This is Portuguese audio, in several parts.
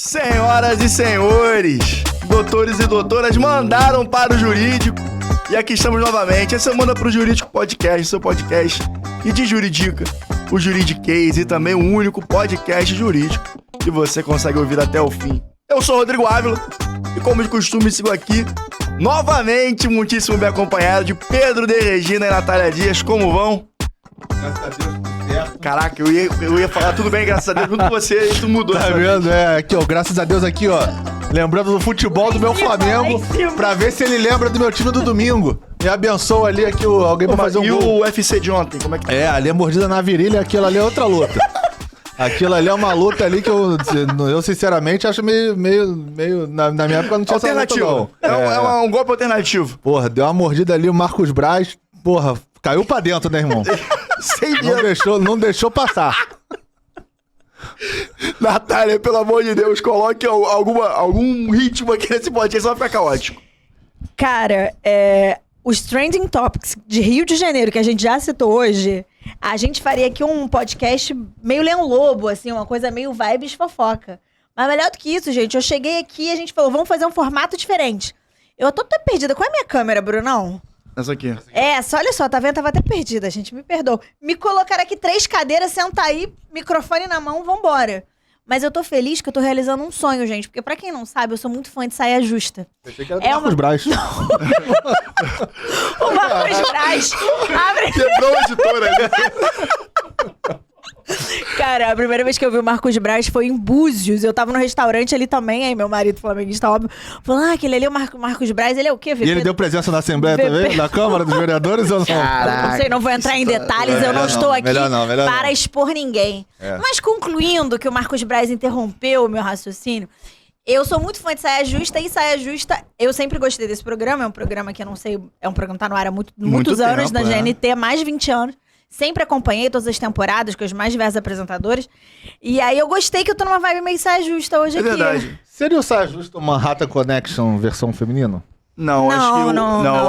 Senhoras e senhores, doutores e doutoras mandaram para o jurídico e aqui estamos novamente. Esse é o Manda pro Jurídico Podcast, seu podcast que de juridica, o Juridiquês e também o único podcast jurídico que você consegue ouvir até o fim. Eu sou o Rodrigo Ávila e como de costume sigo aqui novamente, muitíssimo bem acompanhado de Pedro de Regina e Natália Dias. Como vão? Graças a Deus, tudo certo. Caraca, eu ia falar tudo bem, graças a Deus, junto com você, e tu mudou. Tá vendo? Aqui, ó, graças a Deus aqui, ó. Lembrando do futebol do meu Flamengo, pra ver se ele lembra do meu time do domingo. Me abençoa ali, aqui, alguém pra fazer um gol. E o UFC de ontem, como é que... É, ali é mordida na virilha, aquilo ali é outra luta. Aquilo ali é uma luta ali que eu sinceramente acho meio na minha época não tinha essa luta, não. É um golpe alternativo. Porra, deu uma mordida ali, o Marcos Braz, porra, caiu pra dentro, né, irmão? Não deixou passar. Natália, pelo amor de Deus, coloque algum ritmo aqui nesse podcast, só vai ficar caótico. Cara, os Trending Topics de Rio de Janeiro, que a gente já citou hoje, a gente faria aqui um podcast meio Leão Lobo, assim, uma coisa meio vibes fofoca. Mas melhor do que isso, gente, eu cheguei aqui e a gente falou, vamos fazer um formato diferente. Eu tô até perdida. Qual é a minha câmera, Brunão? Essa aqui. Olha só, tá vendo? Tava até perdida, gente, me perdoa. Me colocaram aqui 3 cadeiras, senta aí, microfone na mão, vambora. Mas eu tô feliz que eu tô realizando um sonho, gente. Porque pra quem não sabe, eu sou muito fã de saia justa. Eu achei que era Marcos Braz. O Marcos Braz abre... Quebrou a editora ali. Cara, a primeira vez que eu vi o Marcos Braz foi em Búzios. Eu tava no restaurante ali também, aí meu marido flamenguista, óbvio, falou, aquele ali é o Marcos Braz, ele é o quê? E ele deu presença na Assembleia também? Na Câmara dos Vereadores ou não? Caraca, não sei, não vou entrar em detalhes, eu não estou aqui para expor ninguém. Mas concluindo que o Marcos Braz interrompeu o meu raciocínio, eu sou muito fã de Saia Justa e Saia Justa, eu sempre gostei desse programa, é um programa que eu não sei, é um programa que tá no ar há muitos anos, na GNT, mais de 20 anos. Sempre acompanhei todas as temporadas com os mais diversos apresentadores. E aí eu gostei que eu tô numa vibe meio Saia Justa hoje aqui. É verdade. Seria o Saia Justa uma Manhattan Connection versão feminino? Não,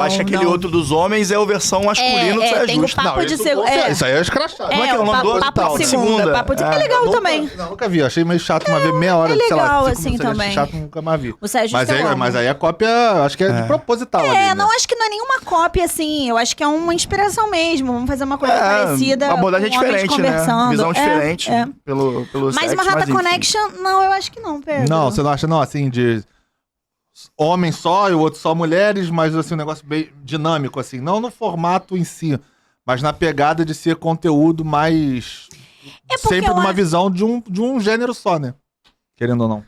acho que aquele outro dos homens é a versão masculina do Saia tem Justa. O papo de segunda. Isso aí é escrachado. Como é que é o nome do outro? Papo de segunda. Papo de... É legal também. Não, nunca vi. Achei meio chato uma vez, meia hora, legal, sei lá. assim, também. Chato, nunca mais vi. O Saia Justa mas aí a cópia, acho que é de proposital ali, né? Não, acho que não é nenhuma cópia, assim. Eu acho que é uma inspiração mesmo. Vamos fazer uma coisa parecida. Uma abordagem diferente, né? Visão diferente pelo Mas uma Manhattan Connection, não, eu acho que não, Pedro. Não, você não acha, não, assim, de... homem só e o outro só mulheres, mas assim, um negócio bem dinâmico, assim. Não no formato em si, mas na pegada de ser conteúdo mais... sempre numa visão de um gênero só, né? Querendo ou não.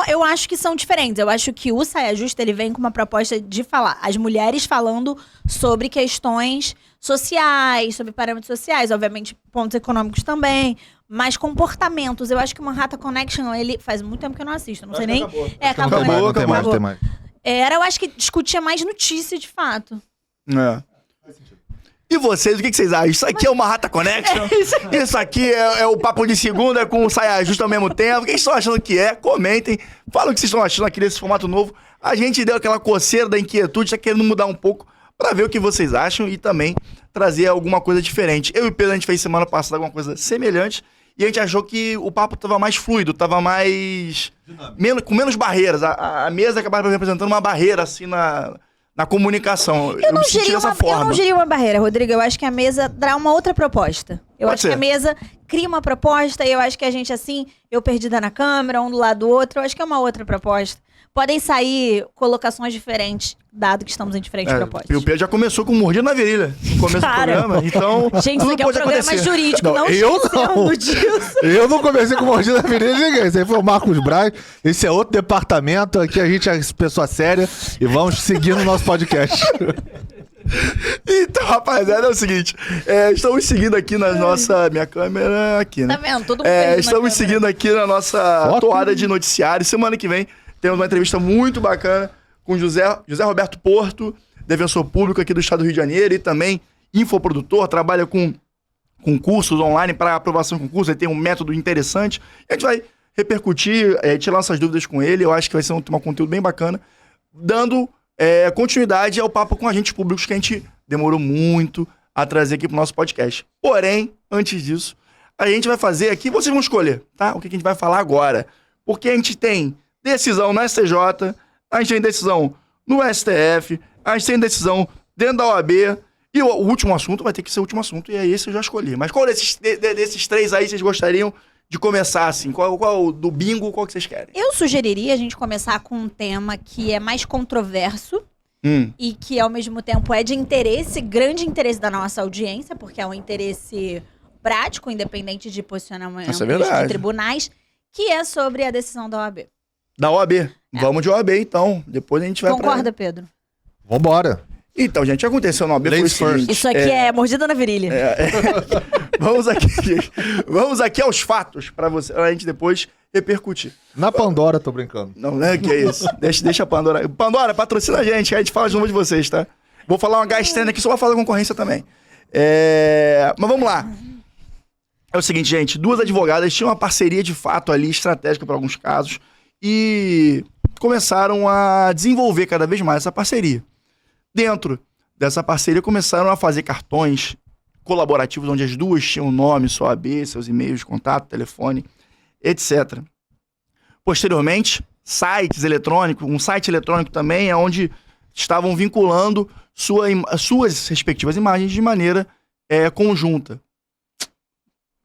Eu acho que são diferentes. Eu acho que o Saia Justa, ele vem com uma proposta de falar. As mulheres falando sobre questões sociais, sobre parâmetros sociais, obviamente pontos econômicos também, mas comportamentos. Eu acho que o Manhattan Connection, ele faz muito tempo que eu não assisto, não sei nem... Acabou. Não tem mais. Eu acho que discutia mais notícia, de fato. E vocês, o que vocês acham? Isso aqui é o Manhattan Connection? Isso aqui é o papo de segunda com o Saia Justa ao mesmo tempo? O que vocês estão achando que é? Comentem. Fala o que vocês estão achando aqui desse formato novo. A gente deu aquela coceira da inquietude, tá querendo mudar um pouco pra ver o que vocês acham e também trazer alguma coisa diferente. Eu e o Pedro, a gente fez semana passada alguma coisa semelhante e a gente achou que o papo tava mais fluido, tava mais... com menos barreiras. A mesa acabava representando uma barreira, assim, na comunicação. Eu me senti dessa forma. Eu não diria uma barreira, Rodrigo. Eu acho que a mesa dá uma outra proposta. Eu acho que a mesa cria uma proposta e eu acho que a gente, assim, eu perdida na câmera, um do lado do outro, eu acho que é uma outra proposta. Podem sair colocações diferentes, dado que estamos em diferentes propostas. E o Pedro já começou com mordida na virilha no começo do programa, então gente, isso aqui é um programa jurídico, não esquecendo disso. Eu não comecei com mordida na virilha de ninguém. Esse aí foi o Marcos Braz. Esse é outro departamento. Aqui a gente é pessoa séria e vamos seguir no nosso podcast. Então, rapaziada, é o seguinte. Estamos seguindo aqui na nossa... Minha câmera aqui, né? Tá vendo? Todo mundo estamos seguindo aqui na nossa toada de noticiário. Semana que vem temos uma entrevista muito bacana com José Roberto Porto, defensor público aqui do estado do Rio de Janeiro e também infoprodutor, trabalha com cursos online para aprovação de concurso, ele tem um método interessante. E a gente vai repercutir, tirar nossas dúvidas com ele. Eu acho que vai ser um conteúdo bem bacana, dando continuidade ao papo com agentes públicos que a gente demorou muito a trazer aqui pro nosso podcast. Porém, antes disso, a gente vai fazer aqui, vocês vão escolher, tá? O que a gente vai falar agora. Porque a gente tem decisão no STJ, a gente tem decisão no STF, a gente tem decisão dentro da OAB, e o último assunto vai ter que ser o último assunto, e é esse eu já escolhi. Mas qual desses três aí vocês gostariam de começar, assim? Qual do bingo, qual que vocês querem? Eu sugeriria a gente começar com um tema que é mais controverso e que, ao mesmo tempo, é de interesse, grande interesse da nossa audiência, porque é um interesse prático, independente de posicionamento de tribunais, que é sobre a decisão da OAB. Da OAB. Vamos de OAB, então. Depois a gente vai Concorda, Pedro? Vambora. Então, gente, aconteceu na OAB foi o seguinte. Isso aqui é mordida na virilha. Vamos aqui aos fatos, pra gente depois repercutir. Na Pandora, tô brincando. Não, que é isso. Deixa a Pandora. Pandora, patrocina a gente fala de novo de vocês, tá? Vou falar uma gastrena aqui, só vou falar da concorrência também. Mas vamos lá. É o seguinte, gente, duas advogadas tinham uma parceria de fato ali, estratégica para alguns casos, e começaram a desenvolver cada vez mais essa parceria. Dentro dessa parceria, começaram a fazer cartões colaborativos, onde as duas tinham nome, sua OAB, seus e-mails de contato, telefone, etc. Posteriormente, sites eletrônicos, um site eletrônico também, é onde estavam vinculando suas respectivas imagens de maneira conjunta.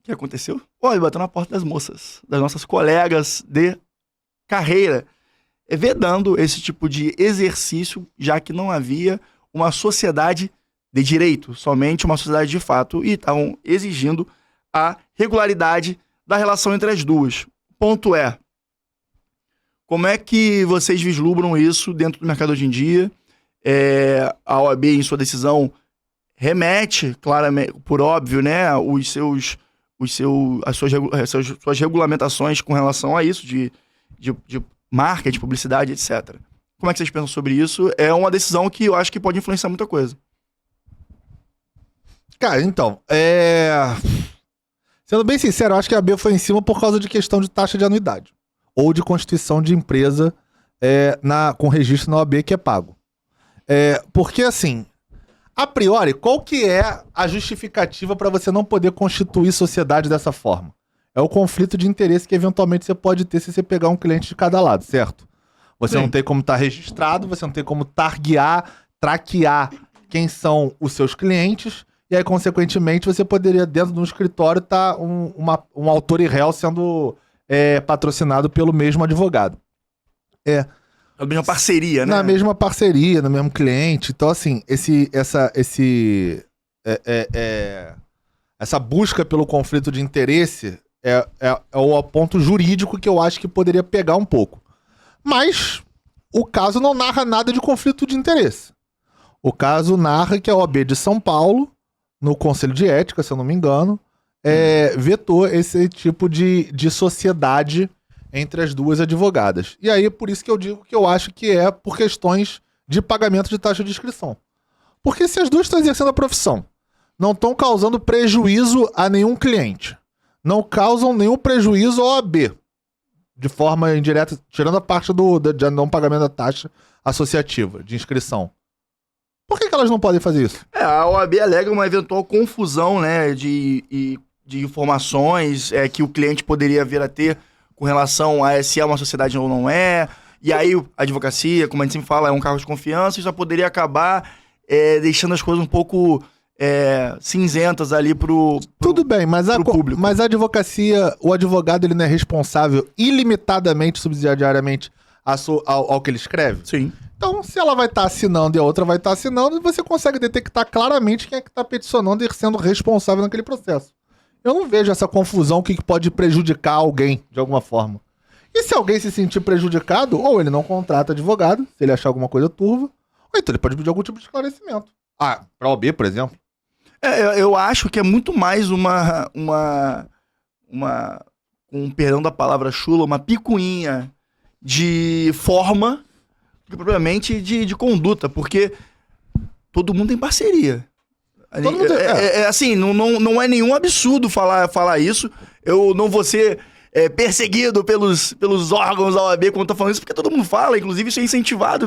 O que aconteceu? Olha, bateu na porta das moças, das nossas colegas de carreira, vedando esse tipo de exercício, já que não havia uma sociedade de direito, somente uma sociedade de fato, e estavam exigindo a regularidade da relação entre as duas. Ponto é, como é que vocês vislumbram isso dentro do mercado hoje em dia? A OAB, em sua decisão, remete, claramente, por óbvio, né, as suas regulamentações com relação a isso, de marca, de publicidade, etc. Como é que vocês pensam sobre isso? É uma decisão que eu acho que pode influenciar muita coisa. Cara, então, sendo bem sincero, eu acho que a AB foi em cima por causa de questão de taxa de anuidade. Ou de constituição de empresa com registro na OAB que é pago. Porque, assim, a priori, qual que é a justificativa para você não poder constituir sociedade dessa forma? É o conflito de interesse que eventualmente você pode ter se você pegar um cliente de cada lado, certo? Você não tem como estar registrado, você não tem como traquear quem são os seus clientes, e aí, consequentemente, você poderia, dentro de um escritório, estar um autor e réu sendo patrocinado pelo mesmo advogado. Na mesma parceria, né? Na mesma parceria, no mesmo cliente. Então, assim, essa busca pelo conflito de interesse é o ponto jurídico que eu acho que poderia pegar um pouco. Mas o caso não narra nada de conflito de interesse. O caso narra que a OAB de São Paulo, no Conselho de Ética, se eu não me engano, vetou esse tipo de sociedade entre as duas advogadas. E aí, por isso que eu digo que eu acho que é por questões de pagamento de taxa de inscrição. Porque se as duas estão exercendo a profissão, não estão causando prejuízo a nenhum cliente, não causam nenhum prejuízo à OAB, de forma indireta, tirando a parte de não pagamento da taxa associativa, de inscrição. Por que elas não podem fazer isso? A OAB alega uma eventual confusão, né, de informações que o cliente poderia vir a ter com relação a se é uma sociedade ou não é. E aí a advocacia, como a gente sempre fala, é um cargo de confiança e já poderia acabar deixando as coisas um pouco cinzentas ali pro Tudo bem, mas público. Mas a advocacia, o advogado, ele não é responsável ilimitadamente, subsidiariamente ao que ele escreve? Sim. Então, se ela vai estar assinando e a outra vai estar assinando, você consegue detectar claramente quem é que está peticionando e sendo responsável naquele processo. Eu não vejo essa confusão que pode prejudicar alguém, de alguma forma. E se alguém se sentir prejudicado, ou ele não contrata advogado, se ele achar alguma coisa turva, ou então ele pode pedir algum tipo de esclarecimento. Pra OAB, por exemplo. Eu acho que é muito mais com perdão da palavra chula, uma picuinha de forma do que propriamente de conduta, porque todo mundo tem parceria. Assim, não é nenhum absurdo falar isso. Eu não vou ser perseguido pelos órgãos da OAB quando eu tô falando isso, porque todo mundo fala, inclusive isso é incentivado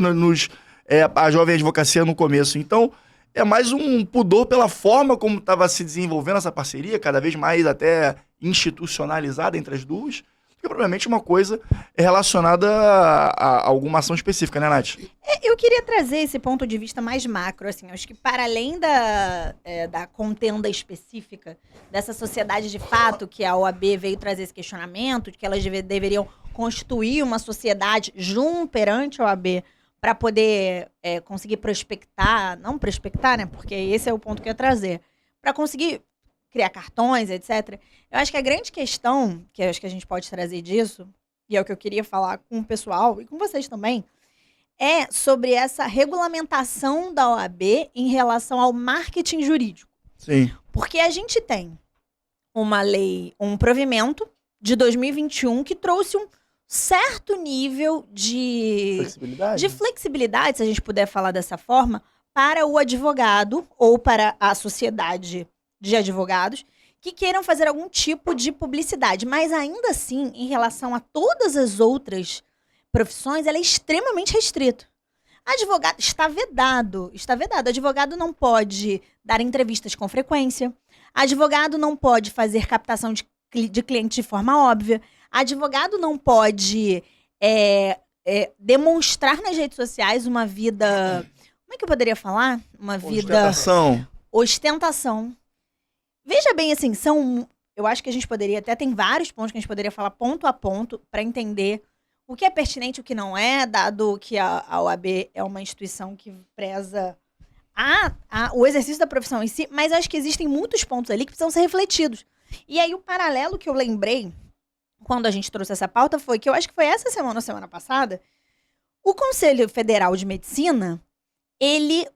a jovem advocacia no começo. Então, é mais um pudor pela forma como estava se desenvolvendo essa parceria, cada vez mais até institucionalizada entre as duas, porque provavelmente uma coisa é relacionada a alguma ação específica, né, Nath? Eu queria trazer esse ponto de vista mais macro, assim, acho que para além da contenda específica dessa sociedade de fato, que a OAB veio trazer esse questionamento, de que elas deveriam constituir uma sociedade perante a OAB para poder conseguir prospectar, não prospectar, né, porque esse é o ponto que eu ia trazer, para conseguir criar cartões, etc. Eu acho que a grande questão, que eu acho que a gente pode trazer disso, e é o que eu queria falar com o pessoal e com vocês também, é sobre essa regulamentação da OAB em relação ao marketing jurídico. Sim. Porque a gente tem uma lei, um provimento de 2021 que trouxe um certo nível de flexibilidade, se a gente puder falar dessa forma, para o advogado ou para a sociedade de advogados que queiram fazer algum tipo de publicidade. Mas ainda assim, em relação a todas as outras profissões, ela é extremamente restrita. Advogado está vedado. Advogado não pode dar entrevistas com frequência. Advogado não pode fazer captação de cliente de forma óbvia. Advogado não pode demonstrar nas redes sociais uma vida... Como é que eu poderia falar? Uma vida... Ostentação. Veja bem, assim, eu acho que a gente poderia, até tem vários pontos que a gente poderia falar ponto a ponto para entender o que é pertinente e o que não é, dado que a OAB é uma instituição que preza o exercício da profissão em si, mas eu acho que existem muitos pontos ali que precisam ser refletidos. E aí o paralelo que eu lembrei quando a gente trouxe essa pauta foi que eu acho que foi essa semana ou semana passada, o Conselho Federal de Medicina, ele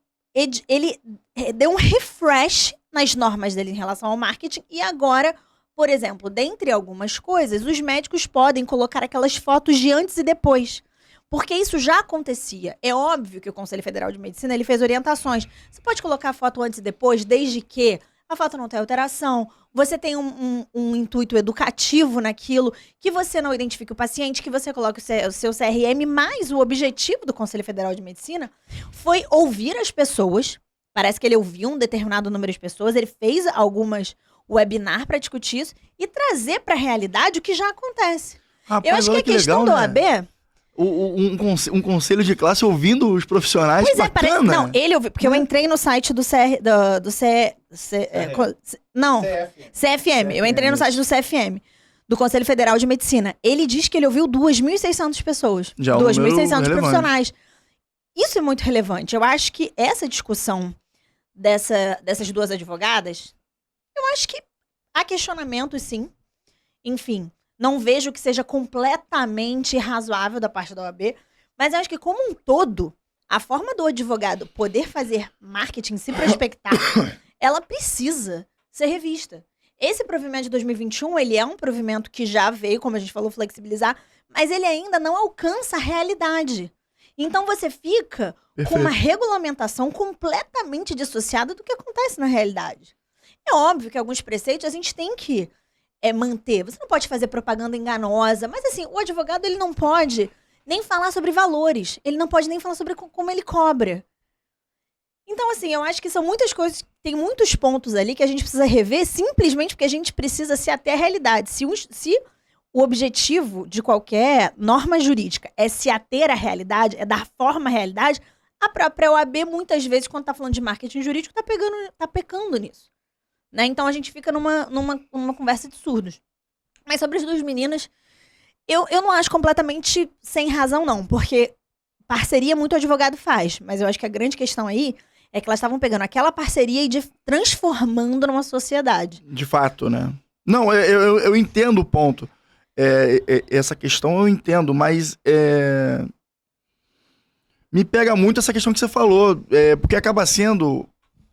deu um refresh nas normas dele em relação ao marketing e agora, por exemplo, dentre algumas coisas, os médicos podem colocar aquelas fotos de antes e depois. Porque isso já acontecia. É óbvio que o Conselho Federal de Medicina ele fez orientações. Você pode colocar a foto antes e depois, desde que a foto não tenha alteração, você tem um intuito educativo naquilo, que você não identifique o paciente, que você coloque o seu CRM, mas o objetivo do Conselho Federal de Medicina foi ouvir as pessoas. Parece que ele ouviu um determinado número de pessoas, ele fez algumas webinar para discutir isso e trazer para a realidade o que já acontece. Rapaz, eu acho que a questão da OAB... Um conselho de classe ouvindo os profissionais, pois bacana. Não, ele ouviu, porque eu entrei no site do CFM. Eu entrei no site do CFM, do Conselho Federal de Medicina. Ele diz que ele ouviu 2.600 pessoas. 2.600 profissionais. Isso é muito relevante. Eu acho que essa discussão dessas duas advogadas, eu acho que há questionamentos, sim. Enfim, não vejo que seja completamente razoável da parte da OAB, mas eu acho que, como um todo, a forma do advogado poder fazer marketing, se prospectar, ela precisa ser revista. Esse provimento de 2021, ele é um provimento que já veio, como a gente falou, flexibilizar, mas ele ainda não alcança a realidade. Então você fica com uma regulamentação completamente dissociada do que acontece na realidade. É óbvio que alguns preceitos a gente tem que manter. Você não pode fazer propaganda enganosa, mas assim, o advogado ele não pode nem falar sobre valores, ele não pode nem falar sobre como ele cobra. Então assim, eu acho que são muitas coisas, tem muitos pontos ali que a gente precisa rever simplesmente porque a gente precisa se ater à realidade. Se o objetivo de qualquer norma jurídica é se ater à realidade, é dar forma à realidade, a própria OAB muitas vezes, quando está falando de marketing jurídico, tá pecando nisso. Né? Então a gente fica numa conversa de surdos. Mas sobre as duas meninas, eu não acho completamente sem razão, não. Porque parceria muito advogado faz. Mas eu acho que a grande questão aí é que elas estavam pegando aquela parceria e transformando numa sociedade. De fato, né? Não, eu entendo o ponto. Essa questão eu entendo, mas me pega muito essa questão que você falou. Porque acaba sendo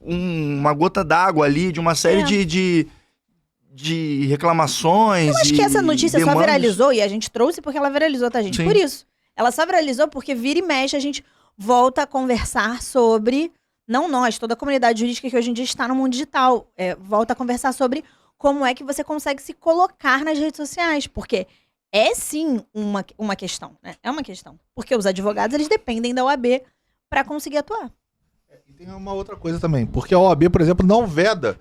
uma gota d'água ali de uma série de reclamações. Eu acho que essa notícia só viralizou e a gente trouxe porque ela viralizou, tá, gente? Sim. Por isso. Ela só viralizou porque vira e mexe, a gente volta a conversar sobre, não nós, toda a comunidade jurídica que hoje em dia está no mundo digital, volta a conversar sobre como é que você consegue se colocar nas redes sociais, porque é sim uma questão, né? É uma questão. Porque os advogados, eles dependem da OAB para conseguir atuar. E tem uma outra coisa também, porque a OAB, por exemplo, não veda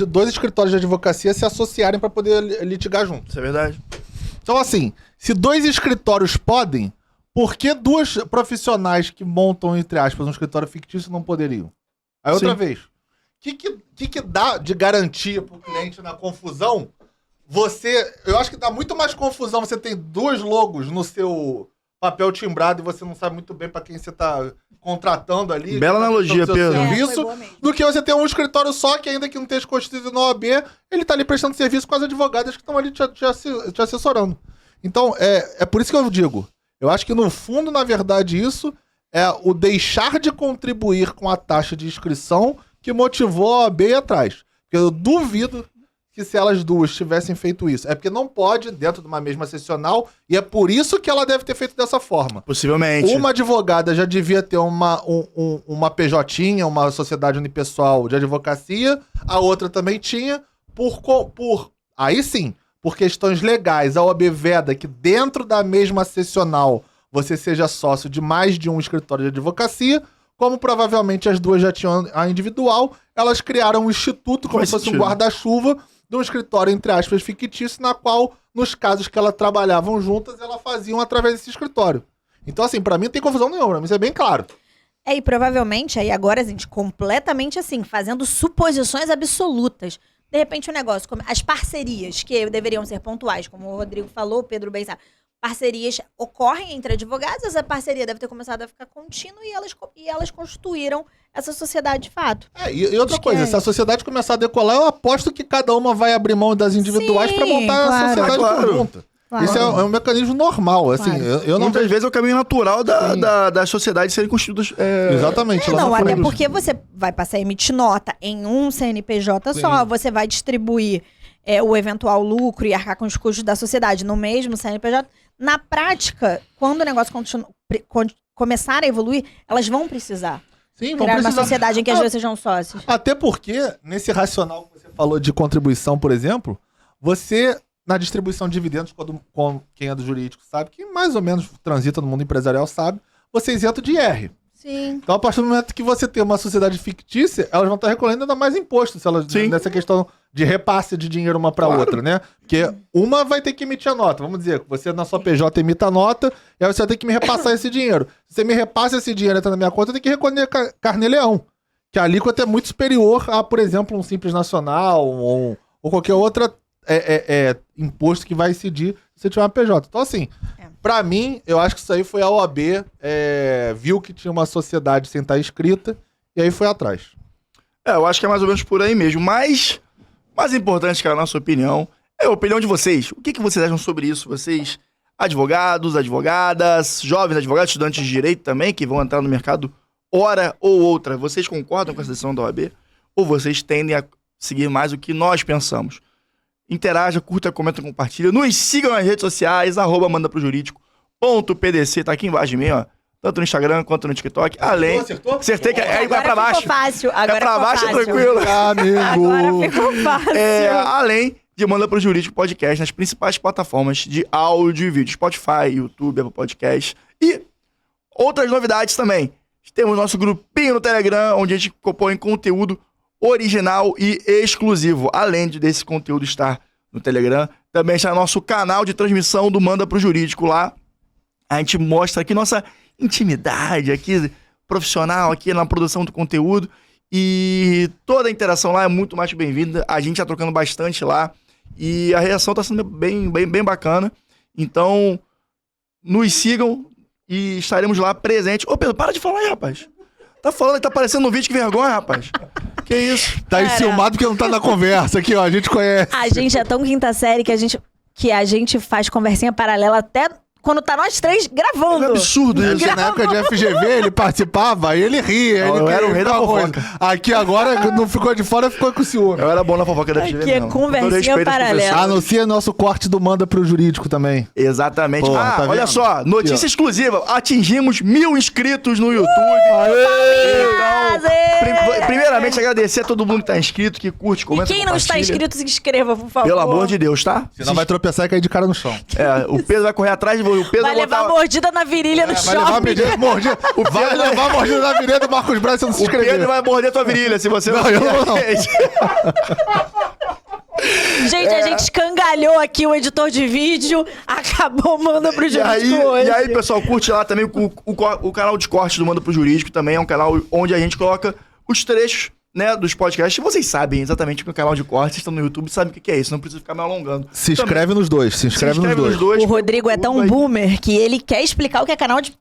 dois escritórios de advocacia se associarem para poder litigar juntos. Isso é verdade. Então, assim, se 2 escritórios podem, por que 2 profissionais que montam, entre aspas, um escritório fictício não poderiam? Aí, outra vez, o que dá de garantia pro cliente na confusão? Eu acho que dá muito mais confusão você tem 2 logos no seu papel timbrado e você não sabe muito bem para quem você tá contratando ali. Bela analogia, Pedro. Serviço, do que você ter um escritório só que, ainda que não esteja constituído na OAB, ele tá ali prestando serviço com as advogadas que estão ali te assessorando. Então, é por isso que eu digo, eu acho que no fundo, na verdade, isso é o deixar de contribuir com a taxa de inscrição que motivou a OAB a ir atrás. Porque eu duvido que se elas duas tivessem feito isso. É porque não pode dentro de uma mesma sessional e é por isso que ela deve ter feito dessa forma. Possivelmente. Uma advogada já devia ter uma PJ, uma sociedade unipessoal de advocacia, a outra também tinha, aí sim, por questões legais, a OAB veda que dentro da mesma sessional você seja sócio de mais de um escritório de advocacia, como provavelmente as duas já tinham a individual, elas criaram um instituto, como se fosse um guarda-chuva, de um escritório, entre aspas, fictício, na qual, nos casos que elas trabalhavam juntas, elas faziam através desse escritório. Então, assim, pra mim não tem confusão nenhuma, pra mim isso é bem claro. E provavelmente, aí agora, gente, completamente assim, fazendo suposições absolutas. De repente, o negócio, como as parcerias, que deveriam ser pontuais, como o Rodrigo falou, o Pedro bem sabe. Parcerias ocorrem entre advogados, essa parceria deve ter começado a ficar contínua e elas constituíram essa sociedade de fato. E outra coisa, se a sociedade começar a decolar, eu aposto que cada uma vai abrir mão das individuais para montar a sociedade conjunta. Claro. Isso é um mecanismo normal, assim, eu não muitas vezes é o caminho natural da sociedade serem constituídas. Exatamente. Não, até porque você vai passar a emitir nota em um CNPJ só, você vai distribuir o eventual lucro e arcar com os custos da sociedade no mesmo CNPJ. Na prática, quando o negócio começar a evoluir, elas vão precisar. Sim, criar uma sociedade em que as duas sejam sócios. Até porque, nesse racional que você falou de contribuição, por exemplo, você, na distribuição de dividendos, com quem é do jurídico sabe, que mais ou menos transita no mundo empresarial sabe, você é isento de IR. Sim. Então, a partir do momento que você tem uma sociedade fictícia, elas vão estar recolhendo ainda mais imposto, se elas, nessa questão de repasse de dinheiro uma para outra, né? Porque uma vai ter que emitir a nota. Vamos dizer, você na sua PJ emita a nota, e aí você vai ter que me repassar esse dinheiro. Se você me repassa esse dinheiro entra na minha conta, eu tenho que recolher carnê-leão. Que a alíquota é muito superior a, por exemplo, um Simples Nacional ou qualquer outra imposto que vai incidir se você tiver uma PJ. Então, assim, pra mim, eu acho que isso aí foi a OAB, viu que tinha uma sociedade sem estar inscrita, e aí foi atrás. Eu acho que é mais ou menos por aí mesmo. Mas, mais importante, cara, a nossa opinião, é a opinião de vocês. O que vocês acham sobre isso? Vocês, advogados, advogadas, jovens advogados, estudantes de direito também, que vão entrar no mercado hora ou outra, vocês concordam com essa decisão da OAB? Ou vocês tendem a seguir mais o que nós pensamos? Interaja, curta, comenta, compartilha. Nos sigam nas redes sociais, @mandaprojurídico.pdc, tá aqui embaixo de mim, ó. Tanto no Instagram quanto no TikTok. Além. Acertou? Acertei que aí vai pra baixo. Fácil. Agora é pra baixo, fácil. Tranquilo. Amigo. Agora ficou fácil. Além de Manda Pro Jurídico Podcast nas principais plataformas de áudio e vídeo. Spotify, YouTube, Apple Podcast. E outras novidades também. Temos nosso grupinho no Telegram, onde a gente compõe conteúdo original e exclusivo. Além desse conteúdo estar no Telegram, também está nosso canal de transmissão do Manda Pro Jurídico lá. A gente mostra aqui nossa intimidade aqui, profissional aqui na produção do conteúdo. E toda a interação lá é muito mais bem-vinda. A gente tá trocando bastante lá. E a reação tá sendo bem bacana. Então, nos sigam e estaremos lá presentes. Ô, Pedro, para de falar aí, rapaz. Tá falando, tá aparecendo no vídeo, que vergonha, rapaz. Que isso? Tá enciumado porque não tá na conversa aqui, ó. A gente conhece. A gente é tão quinta série que a gente faz conversinha paralela até quando tá nós três gravando. É absurdo isso. Na época de FGV, ele participava, aí ele ria. Eu era o rei da fofoca. Aqui agora, não ficou de fora, ficou com o ciúme. Eu era bom na fofoca da FGV, aqui é conversinha paralela. Anuncia nosso corte do Manda Pro Jurídico também. Exatamente. Porra, tá olha só, notícia exclusiva. Atingimos 1000 inscritos no YouTube. Então, primeiramente, agradecer a todo mundo que tá inscrito, que curte, comenta, e quem não está inscrito, se inscreva, por favor. Pelo amor de Deus, tá? Senão vai tropeçar e cair de cara no chão. O Pedro vai correr atrás de o Pedro vai levar mordida na virilha no shopping. Vai levar mordida na virilha do Marcos Braz se não se inscrever. O Pedro vai morder tua virilha se você não. Eu não. Gente, a gente escangalhou aqui o editor de vídeo, acabou Manda pro Jurídico hoje. E aí, pessoal, curte lá também o canal de cortes do Manda pro Jurídico, também é um canal onde a gente coloca os trechos, né, dos podcasts. Vocês sabem exatamente que o canal de cortes estão no YouTube, sabem o que é isso, não precisa ficar me alongando. Se inscreve nos dois, se inscreve nos dois. O Rodrigo é tão boomer que ele quer explicar o que é canal de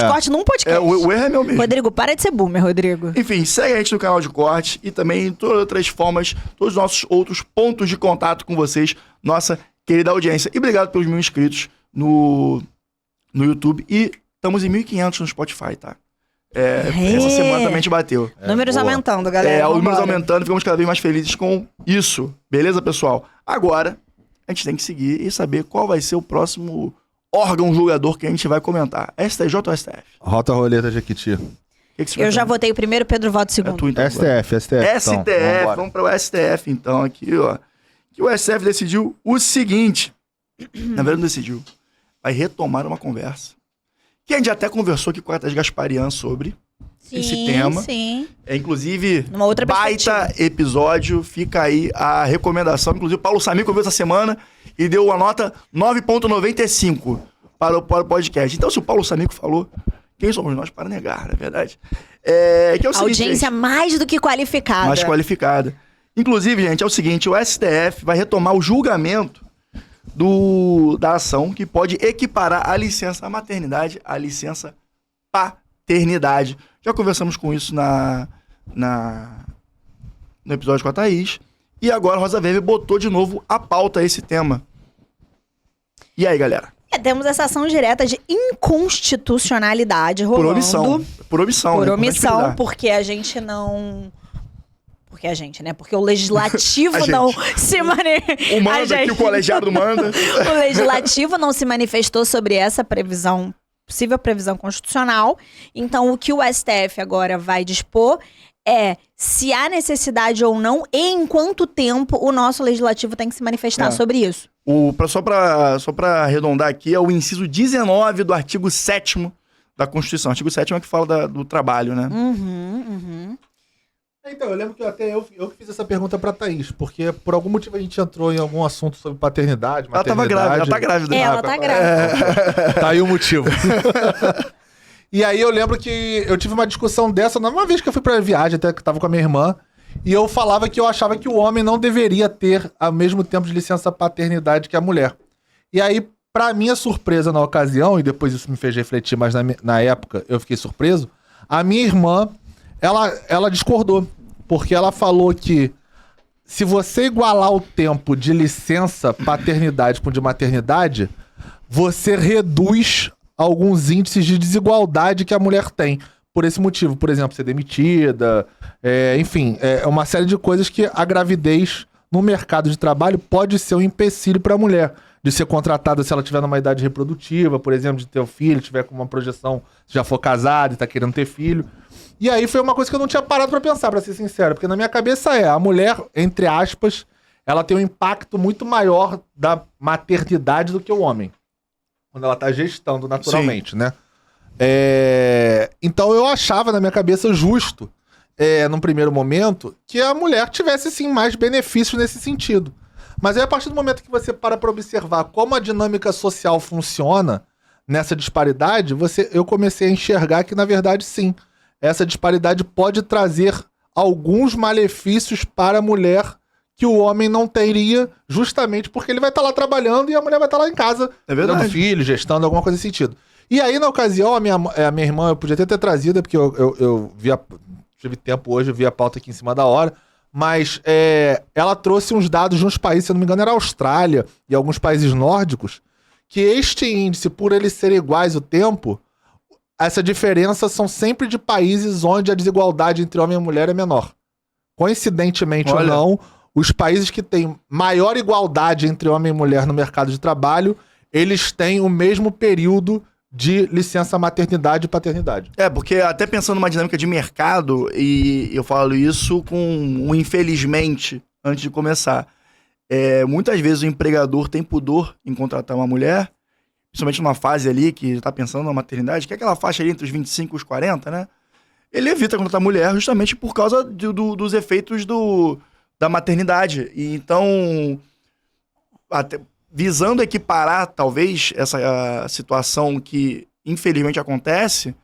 corte num podcast. O erro é meu mesmo. Rodrigo, para de ser boomer, Rodrigo. Enfim, segue a gente no canal de corte e também em todas as outras formas, todos os nossos outros pontos de contato com vocês, nossa querida audiência. E obrigado pelos 1.000 inscritos no YouTube. E estamos em 1.500 no Spotify, tá? Essa semana também a gente bateu. Números aumentando, galera. Os números aumentando, ficamos cada vez mais felizes com isso. Beleza, pessoal? Agora, a gente tem que seguir e saber qual vai ser o próximo órgão julgador que a gente vai comentar. STJ ou STF? Rota a roleta, Jequiti. Eu já votei o primeiro, Pedro vota o segundo. Então, STF. STF, vamos para o STF então aqui, ó. Que o STF decidiu o seguinte. Na verdade não decidiu. Vai retomar uma conversa. Que a gente até conversou aqui com a Thaís Gasparian sobre esse tema. Sim. Inclusive, numa outra baita episódio. Fica aí a recomendação. Inclusive, o Paulo Samir ouviu essa semana e deu uma nota 9,95 para o podcast. Então, se o Paulo Samico falou, quem somos nós para negar, na verdade? Que é o seguinte, audiência gente, mais do que qualificada. Mais qualificada. Inclusive, gente, é o seguinte, o STF vai retomar o julgamento da ação que pode equiparar a licença maternidade à licença paternidade. Já conversamos com isso no episódio com a Thaís. E agora a Rosa Weber botou de novo a pauta esse tema. E aí, galera? Temos essa ação direta de inconstitucionalidade rolando. Por omissão, porque a gente não... Porque a gente, né? Porque o legislativo não se manifestou. O manda aqui, o colegiado manda. O legislativo não se manifestou sobre essa previsão, possível previsão constitucional. Então, o que o STF agora vai dispor é se há necessidade ou não e em quanto tempo o nosso legislativo tem que se manifestar sobre isso. Só para arredondar aqui, é o inciso 19 do artigo 7º da Constituição. O artigo 7º é que fala do trabalho, né? Então, eu lembro que até eu que fiz essa pergunta pra Thaís, porque por algum motivo a gente entrou em algum assunto sobre paternidade, Ela tava grávida, ela tá grávida. Ela tá grávida. Tá aí o motivo. E aí eu lembro que eu tive uma discussão dessa, uma vez que eu fui pra viagem, até que tava com a minha irmã, e eu falava que eu achava que o homem não deveria ter ao mesmo tempo de licença paternidade que a mulher. E aí, pra minha surpresa na ocasião, e depois isso me fez refletir, mas na época eu fiquei surpreso, a minha irmã, ela discordou, porque ela falou que se você igualar o tempo de licença paternidade com de maternidade, você reduz alguns índices de desigualdade que a mulher tem. Por esse motivo, por exemplo, ser demitida, enfim, uma série de coisas que a gravidez no mercado de trabalho pode ser um empecilho para a mulher. De ser contratada se ela tiver numa idade reprodutiva, por exemplo, de ter um filho, tiver com uma projeção, se já for casada e tá querendo ter filho. E aí foi uma coisa que eu não tinha parado pra pensar, pra ser sincero, porque na minha cabeça a mulher, entre aspas, ela tem um impacto muito maior da maternidade do que o homem. Quando ela tá gestando naturalmente, Sim. né? Então eu achava na minha cabeça justo, num primeiro momento, que a mulher tivesse sim mais benefícios nesse sentido. Mas aí a partir do momento que você para observar como a dinâmica social funciona nessa disparidade, eu comecei a enxergar que na verdade sim, essa disparidade pode trazer alguns malefícios para a mulher que o homem não teria, justamente porque ele vai estar lá trabalhando e a mulher vai estar lá em casa, dando filho, gestando, alguma coisa nesse sentido. E aí, na ocasião, a minha irmã, eu podia ter trazido, porque eu tive tempo hoje, eu vi a pauta aqui em cima da hora, mas ela trouxe uns dados de uns países, se eu não me engano, era a Austrália e alguns países nórdicos, que este índice, por eles serem iguais o tempo, essa diferença são sempre de países onde a desigualdade entre homem e mulher é menor. Coincidentemente ou não, os países que têm maior igualdade entre homem e mulher no mercado de trabalho, eles têm o mesmo período de licença maternidade e paternidade. Porque até pensando numa dinâmica de mercado, e eu falo isso com um infelizmente, antes de começar, muitas vezes o empregador tem pudor em contratar uma mulher, principalmente numa fase ali que tá pensando na maternidade, que é aquela faixa ali entre os 25 e os 40, né? Ele evita contratar mulher justamente por causa dos efeitos da maternidade. E então, visando equiparar, talvez, essa situação que infelizmente acontece,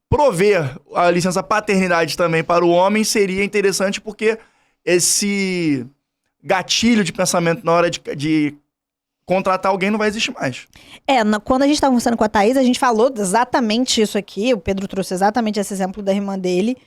prover a licença paternidade também para o homem seria interessante, porque esse gatilho de pensamento na hora de contratar alguém não vai existir mais. Quando a gente estava conversando com a Thaís, a gente falou exatamente isso aqui, o Pedro trouxe exatamente esse exemplo da irmã dele,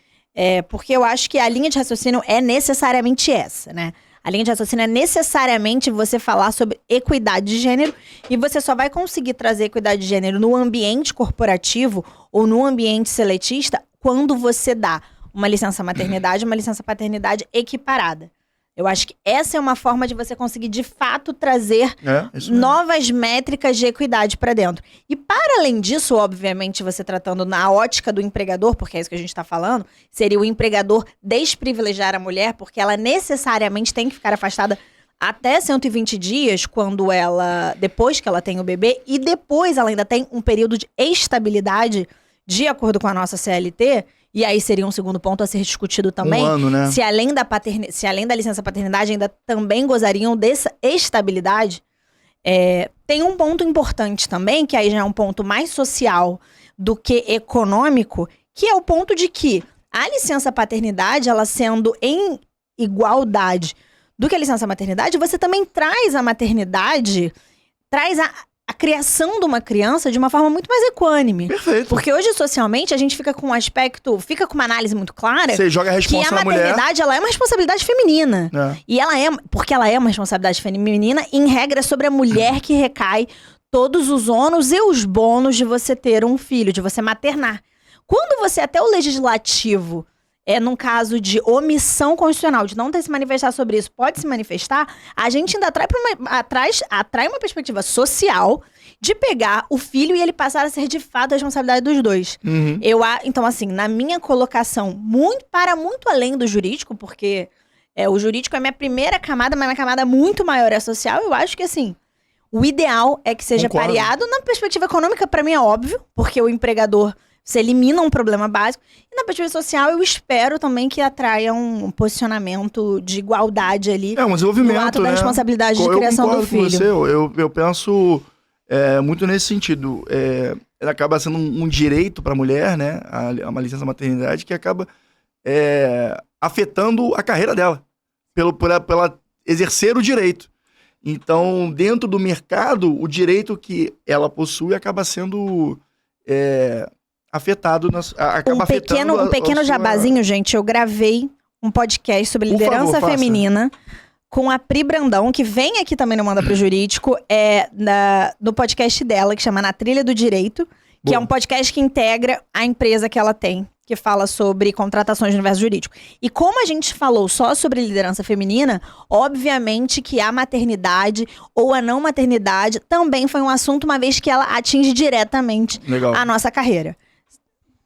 porque eu acho que a linha de raciocínio é necessariamente essa, né? A linha de raciocínio é necessariamente você falar sobre equidade de gênero, e você só vai conseguir trazer equidade de gênero no ambiente corporativo ou no ambiente seletista quando você dá uma licença maternidade, uma licença paternidade equiparada. Eu acho que essa é uma forma de você conseguir, de fato, trazer novas métricas de equidade para dentro. E, para além disso, obviamente, você tratando na ótica do empregador, porque é isso que a gente está falando, seria o empregador desprivilegiar a mulher, porque ela necessariamente tem que ficar afastada até 120 dias, depois que ela tem o bebê, e depois ela ainda tem um período de estabilidade, de acordo com a nossa CLT. E aí seria um segundo ponto a ser discutido também. 1 ano, né? Se além da licença paternidade ainda também gozariam dessa estabilidade. Tem um ponto importante também, que aí já é um ponto mais social do que econômico, que é o ponto de que a licença paternidade, ela sendo em igualdade do que a licença maternidade, você também traz a maternidade, traz a criação de uma criança de uma forma muito mais equânime. Perfeito. Porque hoje, socialmente, a gente fica com uma análise muito clara. Você joga a responsa na mulher. Que a maternidade, ela é uma responsabilidade feminina. E porque ela é uma responsabilidade feminina, em regra, sobre a mulher que recai todos os ônus e os bônus de você ter um filho, de você maternar. Quando você, até o legislativo, num caso de omissão constitucional, de não ter se manifestado sobre isso, pode se manifestar, a gente ainda atrai uma perspectiva social de pegar o filho e ele passar a ser de fato a responsabilidade dos dois. Uhum. Então, assim, na minha colocação, muito além do jurídico, porque o jurídico é a minha primeira camada, mas minha camada muito maior é social, eu acho que, assim, o ideal é que seja pareado. Na perspectiva econômica, para mim é óbvio, porque o empregador, você elimina um problema básico. E na perspectiva social, eu espero também que atraia um posicionamento de igualdade ali. Um desenvolvimento, no ato da responsabilidade de criação do filho. Eu penso muito nesse sentido. Ela acaba sendo um direito para a mulher, né? Uma licença maternidade que acaba afetando a carreira dela. Pela exercer o direito. Então, dentro do mercado, o direito que ela possui acaba sendo afetado. Um pequeno jabazinho, gente. Eu gravei um podcast sobre liderança feminina com a Pri Brandão, que vem aqui também no Manda Pro Jurídico, no podcast dela, que chama Na Trilha do Direito, que é um podcast que integra a empresa que ela tem, que fala sobre contratações no universo jurídico. E como a gente falou só sobre liderança feminina, obviamente que a maternidade ou a não maternidade também foi um assunto, uma vez que ela atinge diretamente a nossa carreira.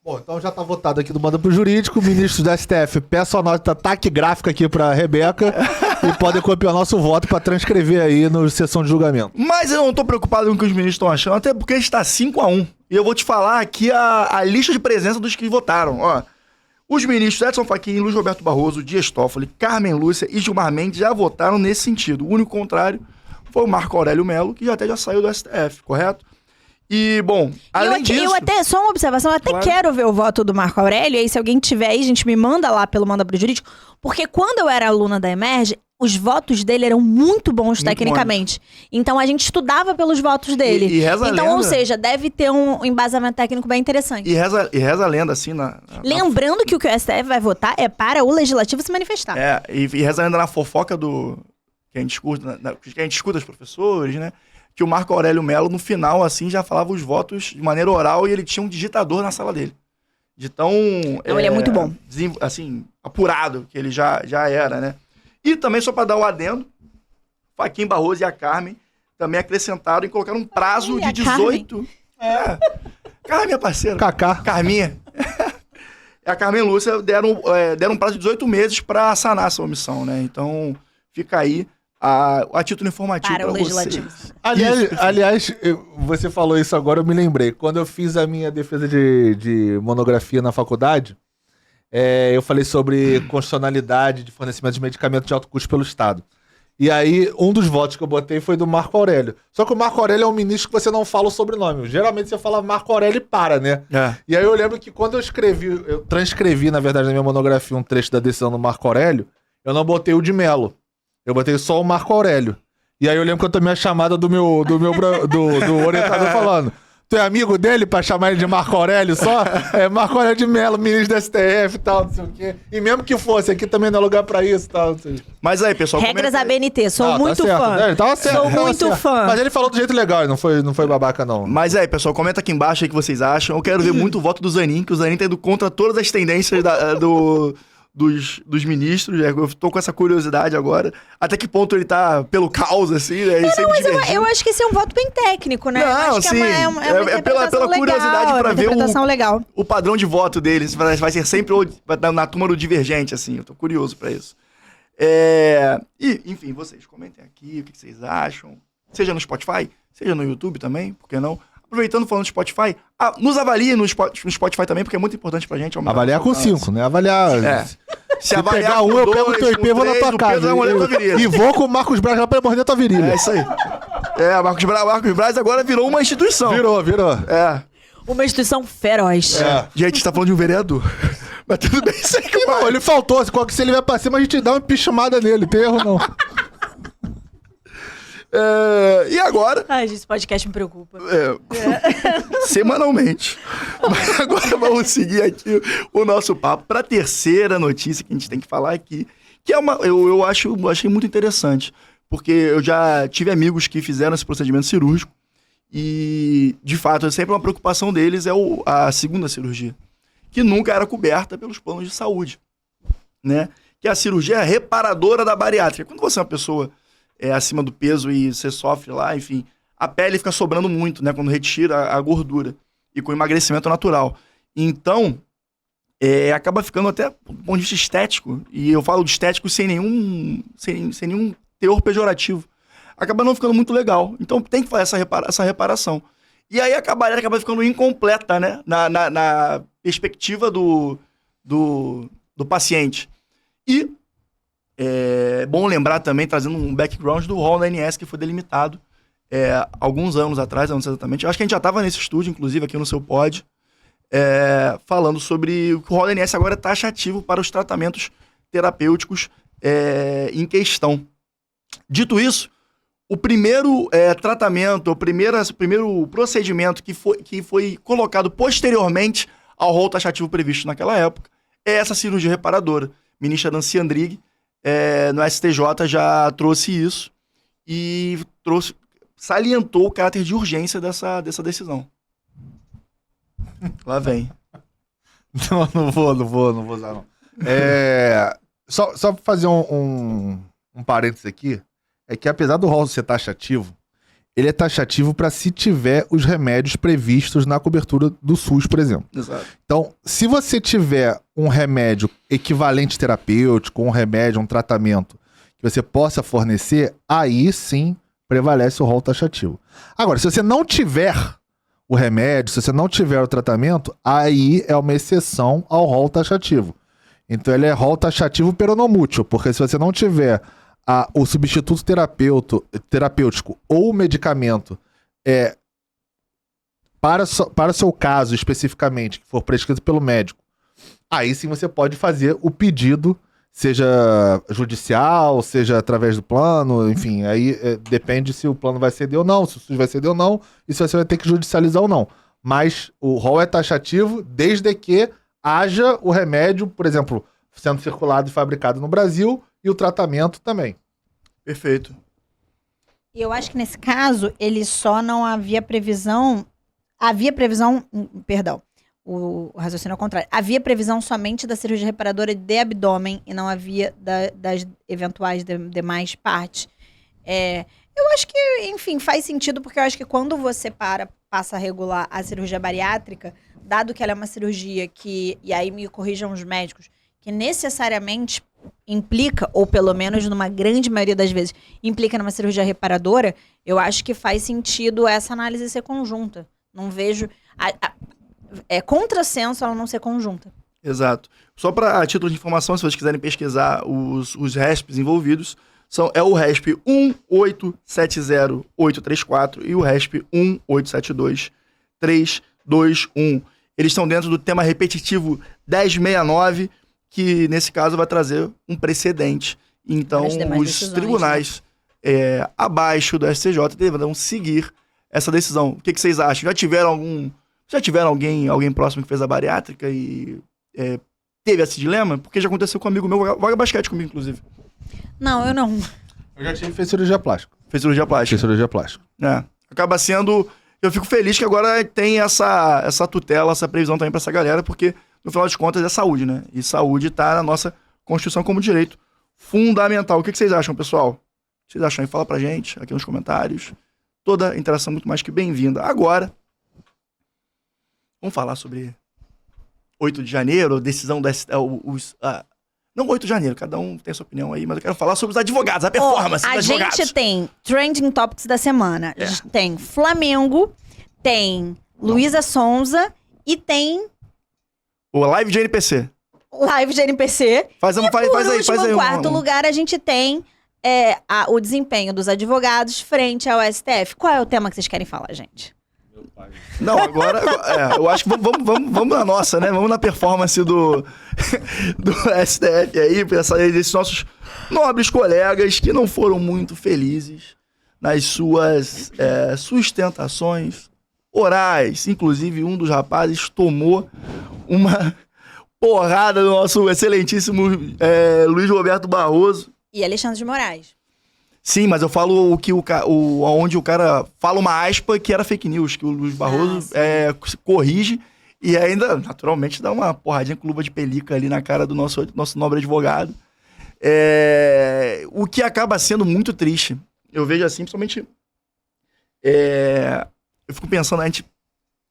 Bom, então já tá votado aqui do Manda Pro Jurídico. Ministros da STF, peço a nota taquigráfica aqui pra Rebeca e podem copiar nosso voto pra transcrever aí na sessão de julgamento. Mas eu não tô preocupado com o que os ministros estão achando, até porque está 5-1. E eu vou te falar aqui a lista de presença dos que votaram. Os ministros Edson Fachin, Luiz Roberto Barroso, Dias Toffoli, Carmen Lúcia e Gilmar Mendes já votaram nesse sentido. O único contrário foi o Marco Aurélio Mello, que até já saiu do STF, correto? E, bom, além disso... Só uma observação, eu até quero ver o voto do Marco Aurélio, e aí se alguém tiver aí, gente, me manda lá pelo Manda Pro Jurídico, porque quando eu era aluna da Emerge, os votos dele eram muito bons tecnicamente. Então a gente estudava pelos votos dele. E reza então, a lenda. Ou seja, deve ter um embasamento técnico bem interessante. E reza a lenda, assim, Lembrando que o STF vai votar é para o legislativo se manifestar. E reza a lenda na fofoca que a gente escuta os professores, né? Que o Marco Aurélio Mello, no final, assim, já falava os votos de maneira oral e ele tinha um digitador na sala dele. De tão... ele é muito bom. Assim, apurado que ele já era, né? E também, só para dar o adendo, Fachin, Barroso e a Carmen também acrescentaram e colocaram um prazo de 18... Carmen, minha parceira. Cacá. Carminha. A Carmen Lúcia deram um prazo de 18 meses para sanar essa omissão, né? Então, fica aí a título informativo para o legislativo. Aliás, você falou isso agora, eu me lembrei. Quando eu fiz a minha defesa de monografia na faculdade, eu falei sobre constitucionalidade de fornecimento de medicamentos de alto custo pelo Estado. E aí, um dos votos que eu botei foi do Marco Aurélio. Só que o Marco Aurélio é um ministro que você não fala o sobrenome. Geralmente você fala Marco Aurélio e para, né? E aí eu lembro que quando eu transcrevi, na verdade, na minha monografia, um trecho da decisão do Marco Aurélio, eu não botei o de Mello. Eu botei só o Marco Aurélio. E aí eu lembro que eu tomei a chamada do orientador falando: tu é amigo dele pra chamar ele de Marco Aurélio só? É Marco Aurélio de Mello, ministro da STF e tal, não sei o quê. E mesmo que fosse, aqui também não é lugar pra isso e tal, não sei. Mas aí, pessoal... Regras ABNT, sou muito certo, fã. Né? Tava certo, sou muito certo. fã. Mas ele falou do jeito legal, não foi babaca, não. Mas aí, pessoal, comenta aqui embaixo aí o que vocês acham. Eu quero ver muito o voto do Zanin, que o Zanin tá indo contra todas as tendências dos ministros. Eu tô com essa curiosidade agora. Até que ponto ele tá pelo caos, assim, né? Eu acho que esse é um voto bem técnico, né? Não, acho sim. É uma pela curiosidade pra ver o padrão de voto deles. Vai ser sempre na turma do divergente, assim. Eu tô curioso pra isso. Enfim, vocês comentem aqui o que vocês acham. Seja no Spotify, seja no YouTube também, por que não? Aproveitando, falando do Spotify, nos avalie no Spotify também, porque é muito importante pra gente. Avaliar com 5, né? Avaliar... Se pegar eu pego o teu IP e vou na tua casa. E vou com o Marcos Braz lá pra morder tua virilha. É isso aí. Marcos Braz agora virou uma instituição. Virou. Uma instituição feroz. Gente, a gente tá falando de um vereador. Mas tudo bem, isso aí que não, ele faltou. Se ele vai pra cima, a gente dá uma pichumada nele. Tem erro, não. E agora... Ai, gente, esse podcast me preocupa. Semanalmente. Mas agora vamos seguir aqui o nosso papo para a terceira notícia que a gente tem que falar aqui. Que é eu achei muito interessante. Porque eu já tive amigos que fizeram esse procedimento cirúrgico. E, de fato, sempre uma preocupação deles é a segunda cirurgia. Que nunca era coberta pelos planos de saúde. Né? Que é a cirurgia reparadora da bariátrica. Quando você é uma pessoa... acima do peso e você sofre lá, enfim, a pele fica sobrando muito, né, quando retira a gordura e com emagrecimento natural. Então, acaba ficando até do ponto de vista estético, e eu falo de estético sem nenhum teor pejorativo, acaba não ficando muito legal. Então tem que fazer essa reparação. E aí a bariátrica acaba ficando incompleta, né, na perspectiva do paciente. E é bom lembrar também, trazendo um background do rol da ANS, que foi delimitado alguns anos atrás, não sei exatamente. Eu acho que a gente já estava nesse estúdio, inclusive, aqui no seu pod, falando sobre o que o rol da ANS agora é taxativo para os tratamentos terapêuticos em questão. Dito isso, o primeiro tratamento, o primeiro procedimento que foi colocado posteriormente ao rol taxativo previsto naquela época é essa cirurgia reparadora. A ministra Nancy Andrighi, no STJ, já trouxe isso e salientou o caráter de urgência dessa decisão. Lá vem. Não vou usar, não. Só pra fazer um parênteses aqui, é que apesar do rol ser taxativo, ele é taxativo para se tiver os remédios previstos na cobertura do SUS, por exemplo. Exato. Então, se você tiver um remédio equivalente terapêutico, um remédio, um tratamento que você possa fornecer, aí sim prevalece o rol taxativo. Agora, se você não tiver o remédio, se você não tiver o tratamento, aí é uma exceção ao rol taxativo. Então, ele é rol taxativo peronomútil, porque se você não tiver o substituto terapêutico ou o medicamento para o seu caso especificamente, que for prescrito pelo médico, aí sim você pode fazer o pedido, seja judicial, seja através do plano, enfim, aí depende se o plano vai ceder ou não, se o SUS vai ceder ou não, e se você vai ter que judicializar ou não. Mas o rol é taxativo desde que haja o remédio, por exemplo, sendo circulado e fabricado no Brasil, e o tratamento também. Perfeito. E eu acho que nesse caso, ele só não havia previsão... Perdão, o raciocínio ao contrário. Havia previsão somente da cirurgia reparadora de abdômen e não havia das eventuais demais partes. Eu acho que, enfim, faz sentido, porque eu acho que quando você passa a regular a cirurgia bariátrica, dado que ela é uma cirurgia que, e aí me corrijam os médicos, que necessariamente implica, ou pelo menos numa grande maioria das vezes, implica numa cirurgia reparadora, eu acho que faz sentido essa análise ser conjunta. Não vejo... É contrassenso ela não ser conjunta. Exato. Só para título de informação, se vocês quiserem pesquisar os RESPs envolvidos, é o RESP 1870834 e o RESP 1872321. Eles estão dentro do tema repetitivo 1069, que nesse caso vai trazer um precedente. Então, os tribunais abaixo do STJ deverão seguir essa decisão. O que vocês acham? Já tiveram alguém próximo que fez a bariátrica e teve esse dilema? Porque já aconteceu com um amigo meu, joga basquete comigo, inclusive. Não, eu não. Eu já tive, fez cirurgia plástica. Fez cirurgia plástica. Fez cirurgia plástica. Acaba sendo... Eu fico feliz que agora tem essa tutela, essa previsão também pra essa galera, porque, no final de contas, é saúde, né? E saúde tá na nossa Constituição como direito fundamental. O que vocês acham, pessoal? O que vocês acham aí? Fala pra gente aqui nos comentários. Toda interação muito mais que bem-vinda. Agora, vamos falar sobre 8 de janeiro, decisão da... Não 8 de janeiro, cada um tem a sua opinião aí, mas eu quero falar sobre os advogados, a performance dos advogados. A gente tem Trending Topics da semana. A gente tem Flamengo, tem Luísa Sonza e tem... O Live de NPC. Live de NPC. Faz aí. Em quarto lugar, a gente tem o desempenho dos advogados frente ao STF. Qual é o tema que vocês querem falar, gente? Não, agora eu acho que vamos na nossa, né? Vamos na performance do STF aí, pensar aí desses nossos nobres colegas que não foram muito felizes nas suas sustentações orais. Inclusive, um dos rapazes tomou uma porrada do nosso excelentíssimo Luiz Roberto Barroso. E Alexandre de Moraes. Sim, mas eu falo onde o cara fala uma aspa que era fake news, que o Luiz Barroso corrige e ainda, naturalmente, dá uma porradinha com luva de pelica ali na cara do nosso nobre advogado. O que acaba sendo muito triste. Eu vejo assim, principalmente... eu fico pensando, a gente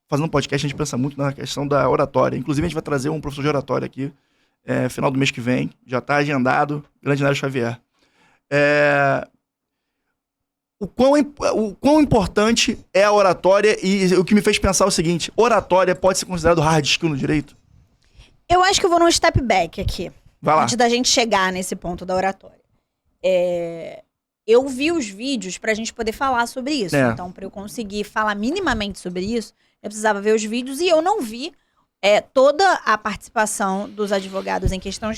fazendo um podcast, a gente pensa muito na questão da oratória. Inclusive, a gente vai trazer um professor de oratória aqui, final do mês que vem. Já está agendado, grande Nélio Xavier. O quão importante é a oratória e o que me fez pensar é o seguinte: oratória pode ser considerado hard skill no direito? Eu acho que eu vou num step back aqui. Vai lá. Antes da gente chegar nesse ponto da oratória. Eu vi os vídeos pra gente poder falar sobre isso. Então, pra eu conseguir falar minimamente sobre isso, eu precisava ver os vídeos e eu não vi toda a participação dos advogados em questão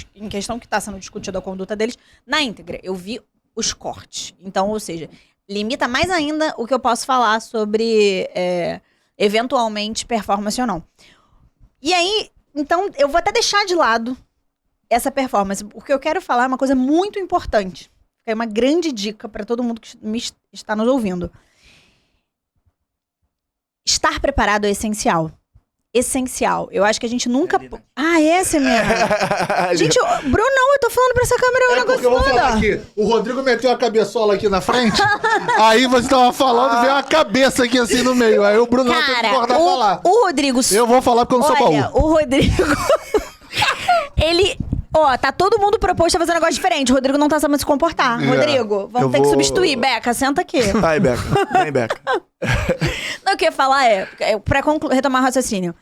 que está sendo discutida a conduta deles na íntegra. Eu vi os cortes. Então, ou seja, limita mais ainda o que eu posso falar sobre, eventualmente, performance ou não. E aí, então, eu vou até deixar de lado essa performance. O que eu quero falar é uma coisa muito importante. É uma grande dica para todo mundo que está nos ouvindo. Estar preparado é essencial. Essencial. Eu acho que a gente nunca... essa é minha... Gente, Bruno, não, eu tô falando pra essa câmera um negócio eu vou falar aqui. O Rodrigo meteu a cabeçola aqui na frente, aí você tava falando, veio a cabeça aqui assim no meio. Aí o Bruno não tem que cortar falar. O Rodrigo... Eu vou falar porque eu não sou baú. Olha, o Rodrigo... ele... tá todo mundo proposto a fazer um negócio diferente. O Rodrigo não tá sabendo se comportar. Rodrigo, vamos ter que substituir. Beca, senta aqui. Vai, Beca. Vem, Beca. Não, o que eu ia falar pra retomar o raciocínio.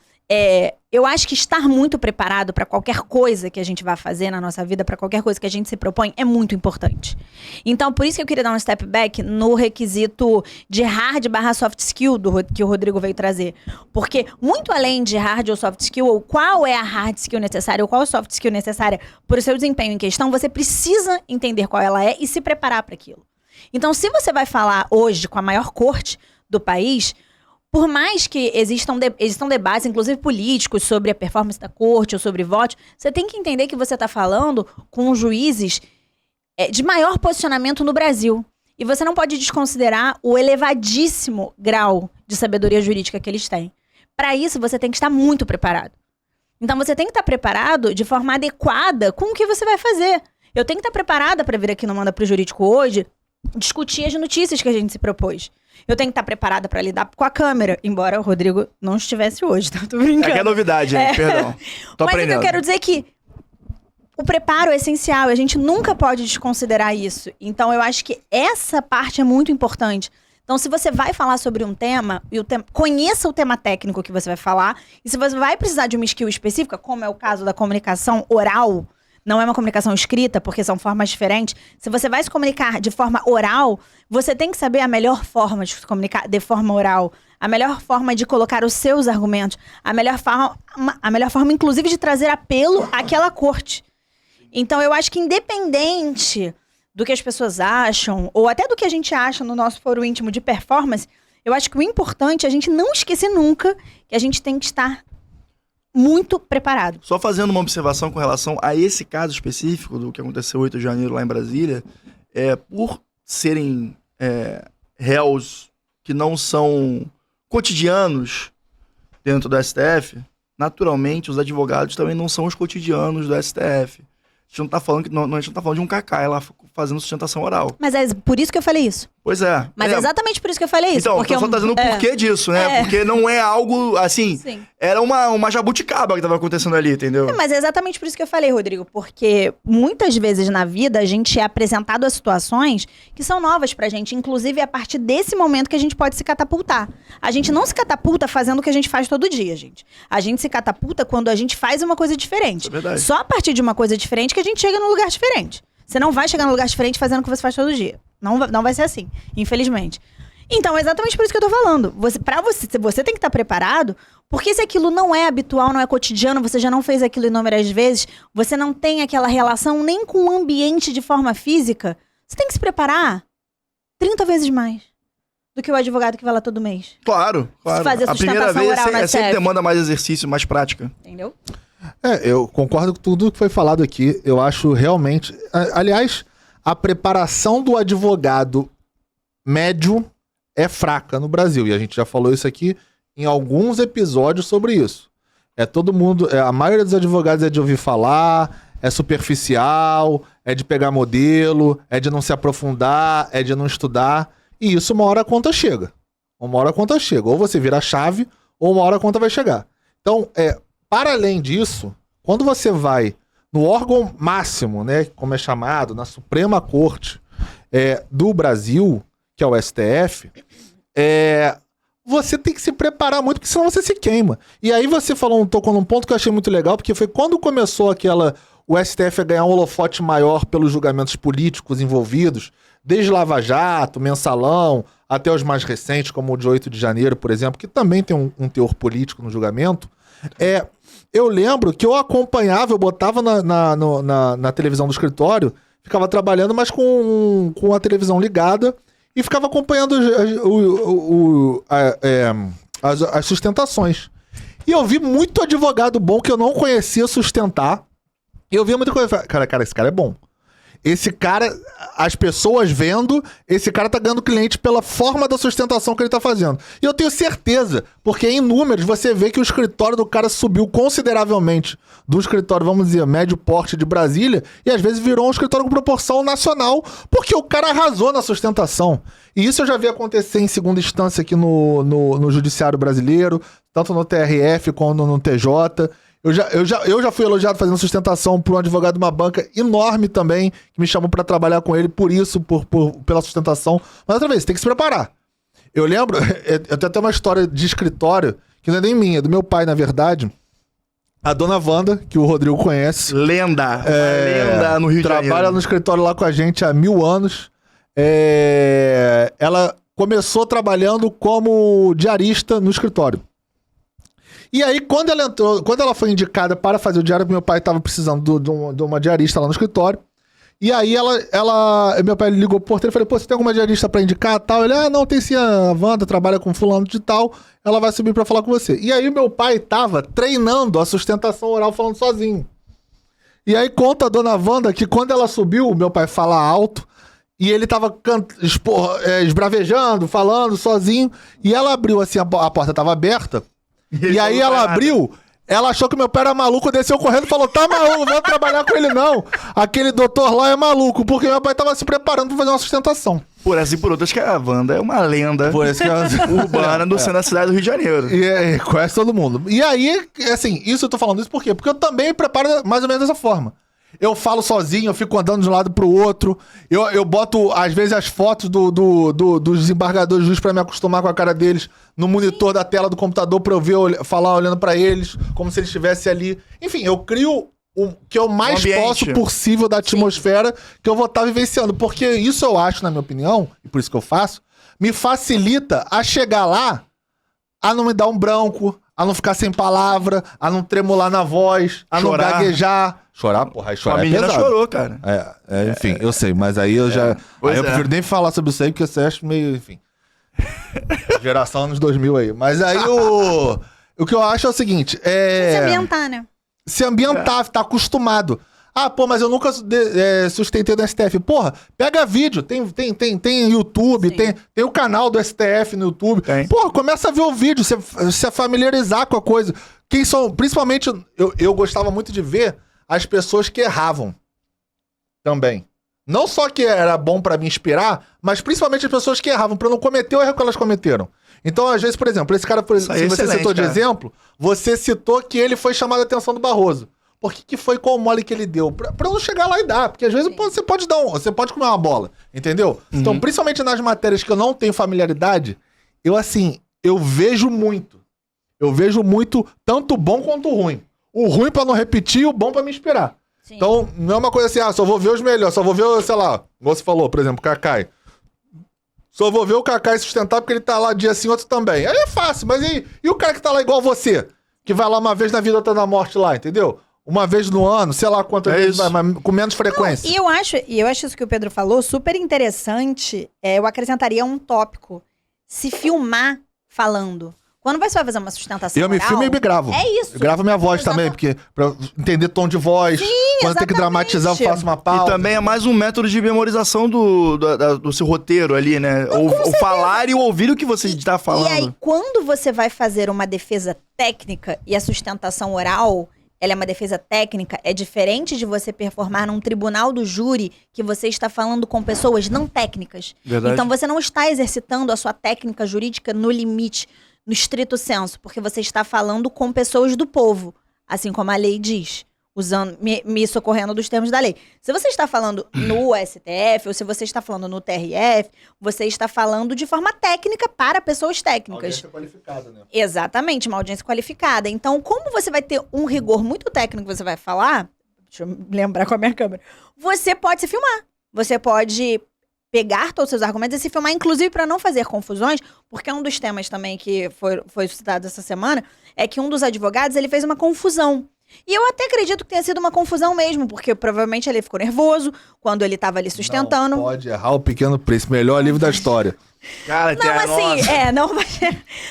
Eu acho que estar muito preparado pra qualquer coisa que a gente vai fazer na nossa vida, pra qualquer coisa que a gente se propõe, é muito importante. Então, por isso que eu queria dar um step back no requisito de hard / soft skill que o Rodrigo veio trazer. Porque, muito além de hard ou soft skill, ou qual é a hard skill necessária, ou qual é a soft skill necessária para o seu desempenho em questão, você precisa entender qual ela é e se preparar para aquilo. Então, se você vai falar hoje com a maior corte do país... Por mais que existam debates, inclusive políticos, sobre a performance da corte ou sobre votos, você tem que entender que você está falando com juízes de maior posicionamento no Brasil. E você não pode desconsiderar o elevadíssimo grau de sabedoria jurídica que eles têm. Para isso, você tem que estar muito preparado. Então, você tem que estar preparado de forma adequada com o que você vai fazer. Eu tenho que estar preparada para vir aqui no Manda Pro Jurídico hoje, discutir as notícias que a gente se propôs. Eu tenho que estar preparada para lidar com a câmera, embora o Rodrigo não estivesse hoje, tá? Tô brincando. É novidade, hein? Perdão. Tô aprendendo. Mas eu quero dizer que o preparo é essencial, a gente nunca pode desconsiderar isso. Então, eu acho que essa parte é muito importante. Então, se você vai falar sobre um tema, conheça o tema técnico que você vai falar, e se você vai precisar de uma skill específica, como é o caso da comunicação oral, não é uma comunicação escrita, porque são formas diferentes. Se você vai se comunicar de forma oral, você tem que saber a melhor forma de se comunicar de forma oral, a melhor forma de colocar os seus argumentos, a melhor forma, inclusive, de trazer apelo àquela corte. Então, eu acho que independente do que as pessoas acham, ou até do que a gente acha no nosso foro íntimo de performance, eu acho que o importante é a gente não esquecer nunca que a gente tem que estar muito preparado. Só fazendo uma observação com relação a esse caso específico do que aconteceu 8 de janeiro lá em Brasília, por serem réus que não são cotidianos dentro do STF, naturalmente os advogados também não são os cotidianos do STF. A gente não tá falando, a gente não tá falando de um cacá lá fazendo sustentação oral. Mas é por isso que eu falei isso. Pois é. Mas é exatamente por isso que eu falei isso. Então, porque eu só tá dizendo o porquê disso, né? Porque não é algo, assim... Sim. Era uma jabuticaba que tava acontecendo ali, entendeu? Mas é exatamente por isso que eu falei, Rodrigo. Porque muitas vezes na vida a gente é apresentado a situações que são novas pra gente. Inclusive, é a partir desse momento que a gente pode se catapultar. A gente não se catapulta fazendo o que a gente faz todo dia, gente. A gente se catapulta quando a gente faz uma coisa diferente. É verdade. Só a partir de uma coisa diferente que a gente chega num lugar diferente. Você não vai chegar num lugar diferente fazendo o que você faz todo dia. Não vai ser assim, infelizmente. Então, é exatamente por isso que eu tô falando. Você tem que estar preparado, porque se aquilo não é habitual, não é cotidiano, você já não fez aquilo inúmeras vezes, você não tem aquela relação nem com o ambiente de forma física, você tem que se preparar 30 vezes mais do que o advogado que vai lá todo mês. Claro. Fazer a primeira vez sempre demanda mais exercício, mais prática. Entendeu? Eu concordo com tudo que foi falado aqui. Eu acho realmente... Aliás, a preparação do advogado médio é fraca no Brasil. E a gente já falou isso aqui em alguns episódios sobre isso. Todo mundo... a maioria dos advogados é de ouvir falar, é superficial, é de pegar modelo, é de não se aprofundar, é de não estudar. E isso uma hora a conta chega. Ou você vira a chave, ou uma hora a conta vai chegar. Então, para além disso, quando você vai no órgão máximo, né, como é chamado, na Suprema Corte do Brasil, que é o STF, você tem que se preparar muito, porque senão você se queima. E aí você tocou num ponto que eu achei muito legal, porque foi quando começou o STF a ganhar um holofote maior pelos julgamentos políticos envolvidos, desde Lava Jato, Mensalão, até os mais recentes, como o de 8 de janeiro, por exemplo, que também tem um teor político no julgamento. Eu lembro que eu acompanhava, eu botava na televisão do escritório, ficava trabalhando, mas com a televisão ligada, e ficava acompanhando as sustentações. E eu vi muito advogado bom que eu não conhecia sustentar. E eu vi muita coisa. Cara, esse cara é bom. Esse cara, as pessoas vendo, esse cara tá ganhando cliente pela forma da sustentação que ele tá fazendo. E eu tenho certeza, porque em números você vê que o escritório do cara subiu consideravelmente do escritório, vamos dizer, médio porte de Brasília, e às vezes virou um escritório com proporção nacional, porque o cara arrasou na sustentação. E isso eu já vi acontecer em segunda instância aqui no Judiciário Brasileiro, tanto no TRF quanto no TJ. Eu já fui elogiado fazendo sustentação por um advogado de uma banca enorme também, que me chamou pra trabalhar com ele por isso, pela sustentação. Mas outra vez, você tem que se preparar. Eu lembro, eu tenho até uma história de escritório, que não é nem minha, é do meu pai, na verdade. A dona Wanda, que o Rodrigo conhece. Lenda no Rio de Janeiro. Trabalha no escritório lá com a gente há 1000 anos. Ela começou trabalhando como diarista no escritório. E aí, quando ela foi indicada para fazer o diário, meu pai estava precisando de uma diarista lá no escritório. E aí, meu pai ligou pro porteiro e falou, você tem alguma diarista para indicar tal? Ele, não, tem sim, a Wanda trabalha com fulano de tal, ela vai subir para falar com você. E aí, meu pai estava treinando a sustentação oral falando sozinho. E aí, conta a dona Wanda que quando ela subiu, meu pai fala alto, e ele tava esbravejando, falando sozinho, e ela abriu assim, a porta estava aberta. E aí ela abriu, ela achou que meu pai era maluco, desceu correndo e falou, tá maluco, não vou trabalhar com ele não. Aquele doutor lá é maluco, porque meu pai tava se preparando pra fazer uma sustentação. Por essa e por outras, que a Wanda é uma lenda urbana do centro da cidade do Rio de Janeiro. E conhece todo mundo. E aí, assim, eu tô falando isso por quê? Porque eu também preparo mais ou menos dessa forma. Eu falo sozinho, eu fico andando de um lado pro outro. Eu boto, às vezes, as fotos dos desembargadores juízes pra me acostumar com a cara deles no monitor da tela do computador pra eu ver, falar olhando pra eles, como se eles estivessem ali. Enfim, eu crio o que eu mais posso possível da atmosfera que eu vou estar vivenciando. Porque isso eu acho, na minha opinião, e por isso que eu faço, me facilita a chegar lá, a não me dar um branco, a não ficar sem palavra, a não tremular na voz, a não gaguejar. Chorar, porra, aí chorar a menina chorou, cara. Enfim, eu sei, mas aí eu já... Aí eu prefiro nem falar sobre isso aí, porque você acha meio, enfim... Geração anos 2000 aí. Mas aí o que eu acho é o seguinte, Se ambientar, né? Se ambientar, tá acostumado. Ah, pô, mas eu nunca sustentei do STF. Porra, pega vídeo, tem YouTube, tem o canal do STF no YouTube. Tem. Porra, começa a ver o vídeo, se familiarizar com a coisa. Quem são, principalmente, eu gostava muito de ver as pessoas que erravam também. Não só que era bom pra me inspirar, mas principalmente as pessoas que erravam, pra não cometer o erro que elas cometeram. Então, às vezes, por exemplo, esse cara, se você citou de exemplo, você citou que ele foi chamado a atenção do Barroso. Por que foi qual mole que ele deu? Pra não chegar lá e dar. Porque às vezes você pode você pode comer uma bola, entendeu? Uhum. Então, principalmente nas matérias que eu não tenho familiaridade, eu vejo muito. Eu vejo muito, tanto bom quanto ruim. O ruim pra não repetir e o bom pra me inspirar. Sim. Então, não é uma coisa assim, só vou ver os melhores, só vou ver, sei lá, como você falou, por exemplo, o Kakai. Só vou ver o Kakai sustentar porque ele tá lá dia sim, outro também. Aí é fácil, mas e o cara que tá lá igual você? Que vai lá uma vez na vida, outra na morte lá, entendeu? Uma vez no ano, sei lá quantas vezes vai, mas com menos frequência. Não, e eu acho isso que o Pedro falou super interessante. Eu acrescentaria um tópico. Se filmar falando. Quando você vai fazer uma sustentação oral... Eu me filmo e me gravo. É isso. Eu gravo minha voz também, porque pra entender tom de voz. Sim, quando tem que dramatizar, eu faço uma pausa. E também é mais um método de memorização do seu roteiro ali, né? O falar e o ouvir o que você está falando. E aí, quando você vai fazer uma defesa técnica e a sustentação oral... ela é uma defesa técnica, é diferente de você performar num tribunal do júri que você está falando com pessoas não técnicas. Verdade. Então você não está exercitando a sua técnica jurídica no limite, no estrito senso, porque você está falando com pessoas do povo, assim como a lei diz, usando, me socorrendo dos termos da lei. Se você está falando no STF, ou se você está falando no TRF, você está falando de forma técnica para pessoas técnicas. Audiência qualificada, né? Exatamente, uma audiência qualificada. Então, como você vai ter um rigor muito técnico que você vai falar, deixa eu lembrar com a minha câmera, você pode se filmar. Você pode pegar todos os seus argumentos e se filmar, inclusive para não fazer confusões, porque um dos temas também que foi citado essa semana é que um dos advogados, ele fez uma confusão. E eu até acredito que tenha sido uma confusão mesmo, porque provavelmente ele ficou nervoso quando ele tava ali sustentando. Não pode errar o Pequeno Príncipe, melhor livro da história. Cara,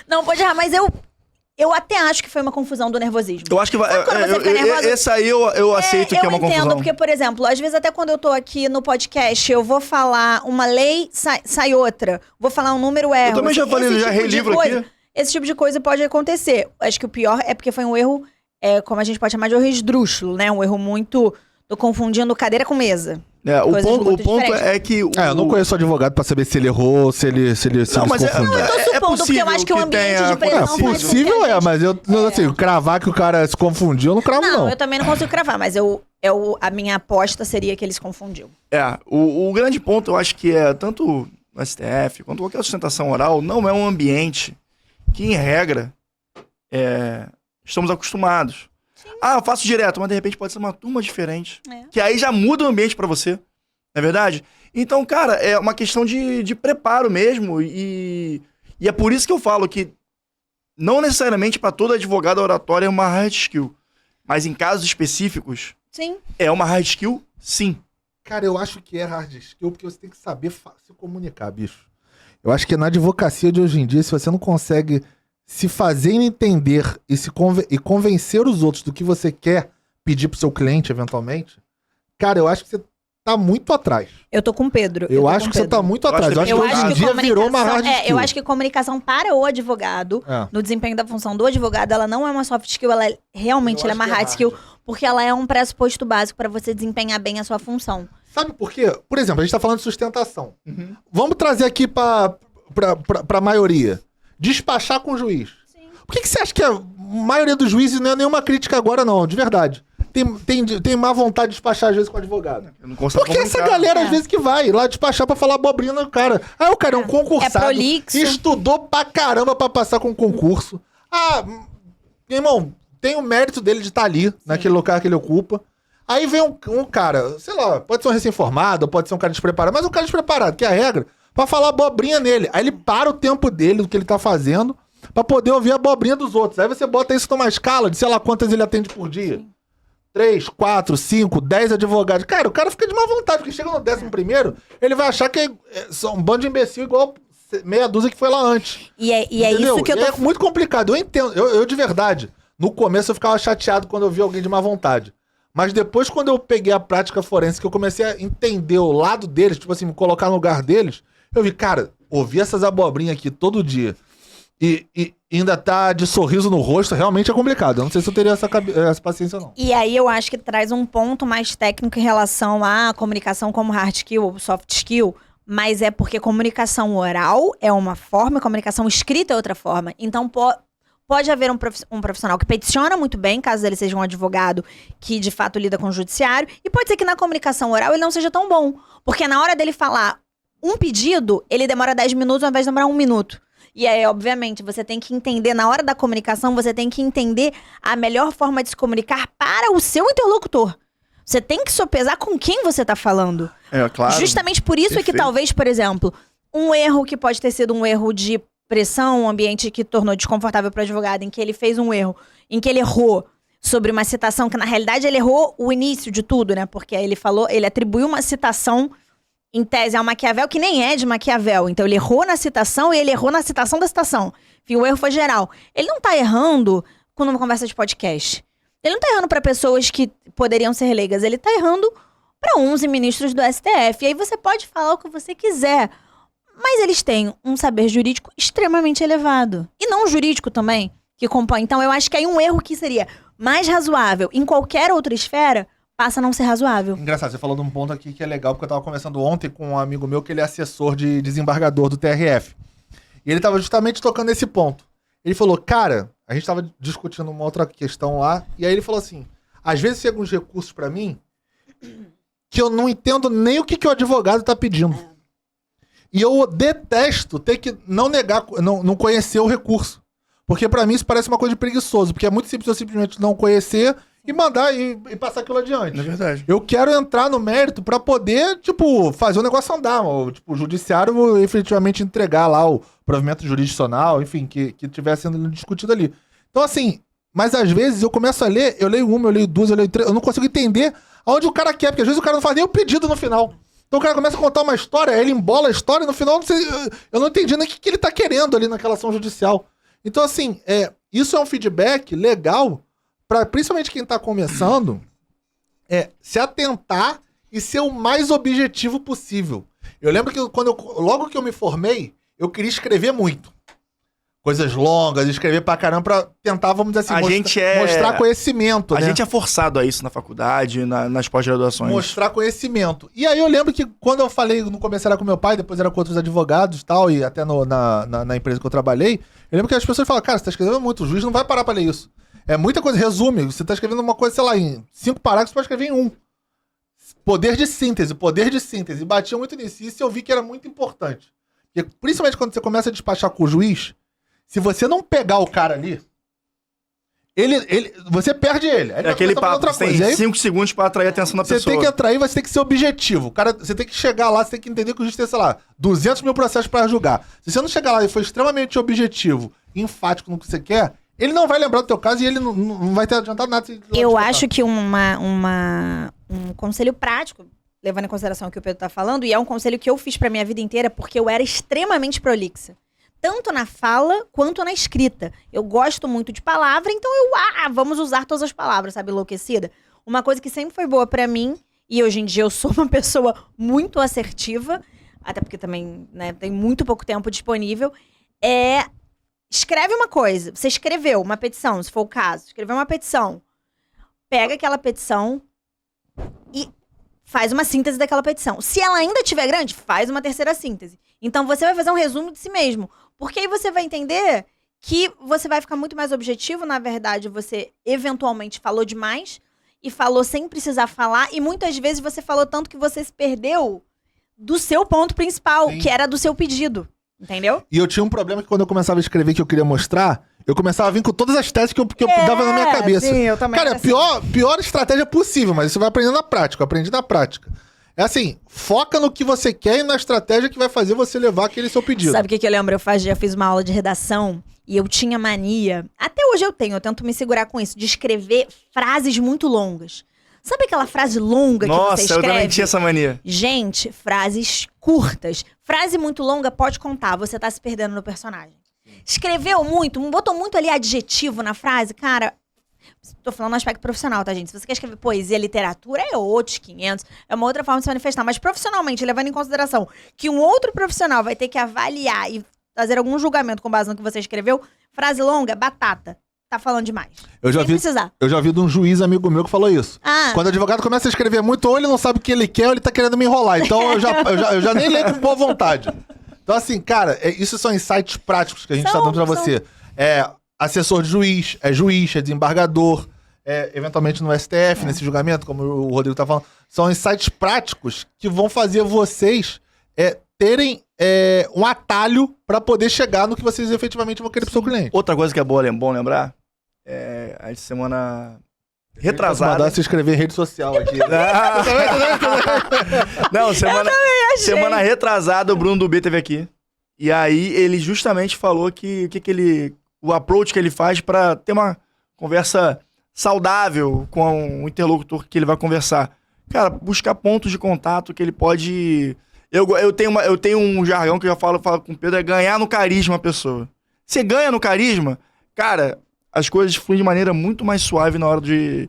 não pode errar, mas eu até acho que foi uma confusão do nervosismo. Eu acho que vai. Esse aí eu aceito que é uma confusão. Eu entendo, porque, por exemplo, às vezes até quando eu tô aqui no podcast, eu vou falar uma lei, sai outra. Vou falar um número, erro. Eu também já falei, já relivro aqui. Esse tipo de coisa pode acontecer. Acho que o pior é porque foi um erro, como a gente pode chamar de erro esdrúxulo, né? Um erro muito... Tô confundindo cadeira com mesa. O ponto é que... eu não conheço o advogado pra saber se ele errou, se ele se confundiu. Não, eu tô supondo, porque eu acho que o ambiente de prisão faz possível mas eu assim, cravar que o cara se confundiu, eu não cravo, não. Não, eu também não consigo cravar, mas a minha aposta seria que ele se confundiu. O grande ponto, eu acho que tanto no STF quanto qualquer sustentação oral, não é um ambiente que, em regra, estamos acostumados. Eu faço direto, mas de repente pode ser uma turma diferente. Que aí já muda o ambiente pra você. Não é verdade? Então, cara, é uma questão de preparo mesmo. E é por isso que eu falo que não necessariamente pra todo advogado a oratória é uma hard skill. Mas em casos específicos, sim, é uma hard skill, sim. Cara, eu acho que é hard skill porque você tem que saber se comunicar, bicho. Eu acho que na advocacia de hoje em dia, se você não consegue... se fazer entender e convencer os outros do que você quer pedir pro seu cliente, eventualmente, cara, eu acho que você tá muito atrás. Eu tô com o Pedro. Eu acho que você tá muito atrás. Eu acho que hoje em dia virou uma hard skill. Eu acho que comunicação para o advogado, no desempenho da função do advogado, ela não é uma soft skill, ela realmente é uma hard skill, porque ela é um pressuposto básico para você desempenhar bem a sua função. Sabe por quê? Por exemplo, a gente tá falando de sustentação. Uhum. Vamos trazer aqui pra maioria. Despachar com o juiz. Sim. Por que você acha que a maioria dos juízes, não é nenhuma crítica agora, não, de verdade, tem má vontade de despachar às vezes com o advogado? Eu não consigo Porque essa galera às vezes que vai lá despachar pra falar abobrinha no cara. Aí o cara é um concursado, prolixo. estudou pra caramba pra passar com o concurso. Irmão, tem o mérito dele de estar ali, naquele lugar que ele ocupa. Aí vem um cara, sei lá, pode ser um recém-formado, pode ser um cara despreparado, mas um cara despreparado, que é a regra, pra falar abobrinha nele. Aí ele para o tempo dele, do que ele tá fazendo, pra poder ouvir a abobrinha dos outros. Aí você bota isso numa escala de sei lá quantas ele atende por dia. 3, 4, 5, 10 advogados. Cara, o cara fica de má vontade, porque chega no 11º, ele vai achar que são um bando de imbecil igual meia dúzia que foi lá antes. E é isso que eu tô... É muito complicado, eu entendo. Eu de verdade, no começo eu ficava chateado quando eu via alguém de má vontade. Mas depois, quando eu peguei a prática forense, que eu comecei a entender o lado deles, tipo assim, me colocar no lugar deles, eu vi, cara, ouvir essas abobrinhas aqui todo dia e ainda tá de sorriso no rosto, realmente é complicado. Eu não sei se eu teria essa paciência ou não. E aí eu acho que traz um ponto mais técnico em relação à comunicação como hard skill ou soft skill, mas é porque comunicação oral é uma forma, comunicação escrita é outra forma. Então, pode haver um profissional que peticiona muito bem, caso ele seja um advogado que de fato lida com o judiciário, e pode ser que na comunicação oral ele não seja tão bom, porque na hora dele falar um pedido, ele demora 10 minutos ao invés de demorar 1 minuto. E aí, obviamente, você tem que entender, na hora da comunicação, você tem que entender a melhor forma de se comunicar para o seu interlocutor. Você tem que sopesar com quem você tá falando. É, claro. Justamente por isso Perfeito. é que talvez, por exemplo, um erro que pode ter sido um erro de pressão, um ambiente que tornou desconfortável para o advogado, em que ele fez um erro, em que ele errou sobre uma citação, que na realidade ele errou o início de tudo, né? Porque ele atribuiu uma citação em tese ao Maquiavel, que nem é de Maquiavel. Então ele errou na citação e ele errou na citação da citação. Enfim, o erro foi geral. Ele não tá errando quando uma conversa de podcast. Ele não tá errando para pessoas que poderiam ser leigas. Ele tá errando para 11 ministros do STF. E aí você pode falar o que você quiser. Mas eles têm um saber jurídico extremamente elevado. E não jurídico também, que compõe. Então eu acho que aí um erro que seria mais razoável em qualquer outra esfera passa a não ser razoável. Engraçado, você falou de um ponto aqui que é legal, porque eu tava conversando ontem com um amigo meu que ele é assessor de desembargador do TRF. E ele tava justamente tocando nesse ponto. Ele falou, cara, a gente tava discutindo uma outra questão lá, e aí ele falou assim, às vezes chegam uns recursos pra mim que eu não entendo nem o que o advogado tá pedindo. E eu detesto ter que não negar, não conhecer o recurso. Porque pra mim isso parece uma coisa de preguiçoso, porque é muito simples eu simplesmente não conhecer e mandar e passar aquilo adiante. É verdade. Eu quero entrar no mérito pra poder, tipo, fazer o negócio andar. Tipo, o judiciário efetivamente entregar lá o provimento jurisdicional, enfim, que estiver sendo discutido ali. Então, assim, mas às vezes eu começo a ler, eu leio uma, eu leio duas, eu leio três, eu não consigo entender aonde o cara quer, porque às vezes o cara não faz nem o pedido no final. Então o cara começa a contar uma história, ele embola a história e no final eu não entendi nem o que ele tá querendo ali naquela ação judicial. Então, assim, isso é um feedback legal para principalmente quem tá começando, se atentar e ser o mais objetivo possível. Eu lembro que logo que eu me formei, eu queria escrever muito. Coisas longas, escrever pra caramba, pra tentar, vamos dizer assim, mostrar conhecimento, né? A gente é forçado a isso na faculdade, nas pós-graduações. Mostrar conhecimento. E aí eu lembro que quando eu falei, no começo era com meu pai, depois era com outros advogados e tal, e até na empresa que eu trabalhei, eu lembro que as pessoas falam, cara, você tá escrevendo muito, o juiz não vai parar pra ler isso. É muita coisa, resume, você tá escrevendo uma coisa, sei lá, em 5 parágrafos, você pode escrever em 1. Poder de síntese. E batia muito nisso. Isso eu vi que era muito importante. Porque, principalmente quando você começa a despachar com o juiz, se você não pegar o cara ali, você perde ele. É aquele papo, você tem 5 segundos pra atrair a atenção da pessoa. Você tem que atrair, você tem que ser objetivo. Cara, você tem que chegar lá, você tem que entender que o juiz tem, sei lá, 200 mil processos pra julgar. Se você não chegar lá e for extremamente objetivo, enfático no que você quer, ele não vai lembrar do teu caso e ele não vai ter adiantado nada. Eu acho que um conselho prático, levando em consideração o que o Pedro tá falando, e é um conselho que eu fiz pra minha vida inteira, porque eu era extremamente prolixa. Tanto na fala, quanto na escrita. Eu gosto muito de palavra, então vamos usar todas as palavras, sabe, enlouquecida? Uma coisa que sempre foi boa pra mim, e hoje em dia eu sou uma pessoa muito assertiva, até porque também, né, tem muito pouco tempo disponível, escreve uma coisa. Você escreveu uma petição, se for o caso, escreveu uma petição. Pega aquela petição e faz uma síntese daquela petição. Se ela ainda estiver grande, faz uma terceira síntese. Então você vai fazer um resumo de si mesmo. Porque aí você vai entender que você vai ficar muito mais objetivo. Na verdade, você eventualmente falou demais. e falou sem precisar falar, e muitas vezes você falou tanto que você se perdeu do seu ponto principal, que era do seu pedido. Entendeu? E eu tinha um problema que quando eu começava a escrever que eu queria mostrar, eu começava a vir com todas as teses que eu dava na minha cabeça. Sim, eu também. Cara, pior estratégia possível, mas você vai aprendendo na prática. Eu aprendi na prática. É assim, foca no que você quer e na estratégia que vai fazer você levar aquele seu pedido. Sabe o que eu lembro? Eu fiz uma aula de redação e eu tinha mania, até hoje eu tento me segurar com isso, de escrever frases muito longas. Sabe aquela frase longa que você escreve? Nossa, eu também tinha essa mania. Gente, frases curtas. Frase muito longa, pode contar, você tá se perdendo no personagem. Escreveu muito, botou muito ali adjetivo na frase, cara... Tô falando no aspecto profissional, tá, gente? Se você quer escrever poesia, literatura, é outros 500. É uma outra forma de se manifestar. Mas profissionalmente, levando em consideração que um outro profissional vai ter que avaliar e fazer algum julgamento com base no que você escreveu, frase longa, batata. Tá falando demais. Eu já vi de um juiz amigo meu que falou isso. Quando o advogado começa a escrever muito, ou ele não sabe o que ele quer, ou ele tá querendo me enrolar. Então eu já nem leio com boa vontade. Então assim, cara, isso são insights práticos que a gente tá dando pra você. Assessor de juiz, é desembargador, eventualmente no STF, nesse julgamento, como o Rodrigo tá falando. São insights práticos que vão fazer vocês terem um atalho pra poder chegar no que vocês efetivamente vão querer pro seu cliente. Outra coisa que é bom lembrar, a semana retrasada... Mandar se inscrever em rede social aqui. Não, semana retrasada o Bruno Dubê teve aqui. E aí ele justamente falou que o approach que ele faz pra ter uma conversa saudável com o interlocutor que ele vai conversar. Cara, buscar pontos de contato que ele pode... Eu tenho um jargão que eu já falo com o Pedro, é ganhar no carisma a pessoa. Você ganha no carisma, cara, as coisas fluem de maneira muito mais suave na hora de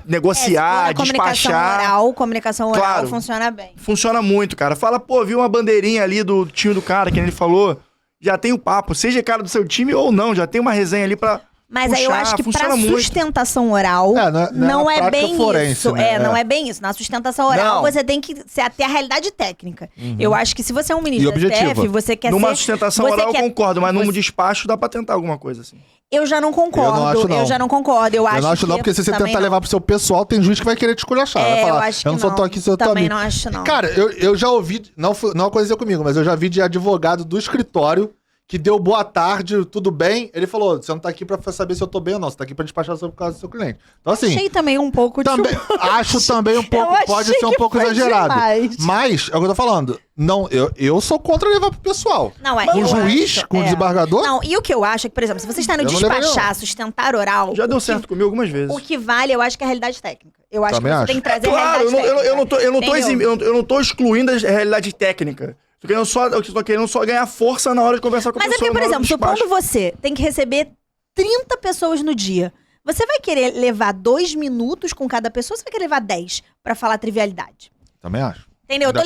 negociar, despachar. Comunicação oral funciona bem. Funciona muito, cara. Fala, viu uma bandeirinha ali do time do cara, que ele falou, já tem o papo. Seja cara do seu time ou não, já tem uma resenha ali pra... Mas puxar, aí eu acho que pra sustentação oral não é bem forense, isso. Né? Não é bem isso. Na sustentação oral você tem que se ater à realidade técnica. Eu acho que se você é um ministro do STF, você quer Numa sustentação oral eu concordo, mas num despacho dá pra tentar alguma coisa assim. Eu já não concordo. Eu já não concordo. Eu não acho não, porque se você tentar levar pro seu pessoal, tem juiz que vai querer te esculachar. Vai falar, eu acho que eu não sou tão aqui, se eu tô também não acho não. Cara, eu já ouvi, não aconteceu comigo, mas eu já vi de advogado do escritório que deu boa tarde, tudo bem. Ele falou, você não tá aqui pra saber se eu tô bem ou não, você tá aqui pra despachar sobre o caso do seu cliente. Então assim... Achei também um pouco... Acho também um pouco, pode ser um pouco exagerado. Demais. Mas, é o que eu tô falando, não, eu sou contra levar pro pessoal. Não, com o juiz, com o desembargador... Não, e o que eu acho é que, por exemplo, se você está no despachar, sustentar oral... Já deu certo comigo algumas vezes. O que vale, eu acho que é a realidade técnica. Eu acho também que você tem que trazer a realidade técnica. Eu não tô excluindo a realidade técnica. Eu tô querendo só ganhar força na hora de conversar com a pessoa. Mas é porque, por exemplo, supondo você tem que receber 30 pessoas no dia, você vai querer levar 2 minutos com cada pessoa ou você vai querer levar 10 pra falar trivialidade? Também acho. Entendeu? Eu tô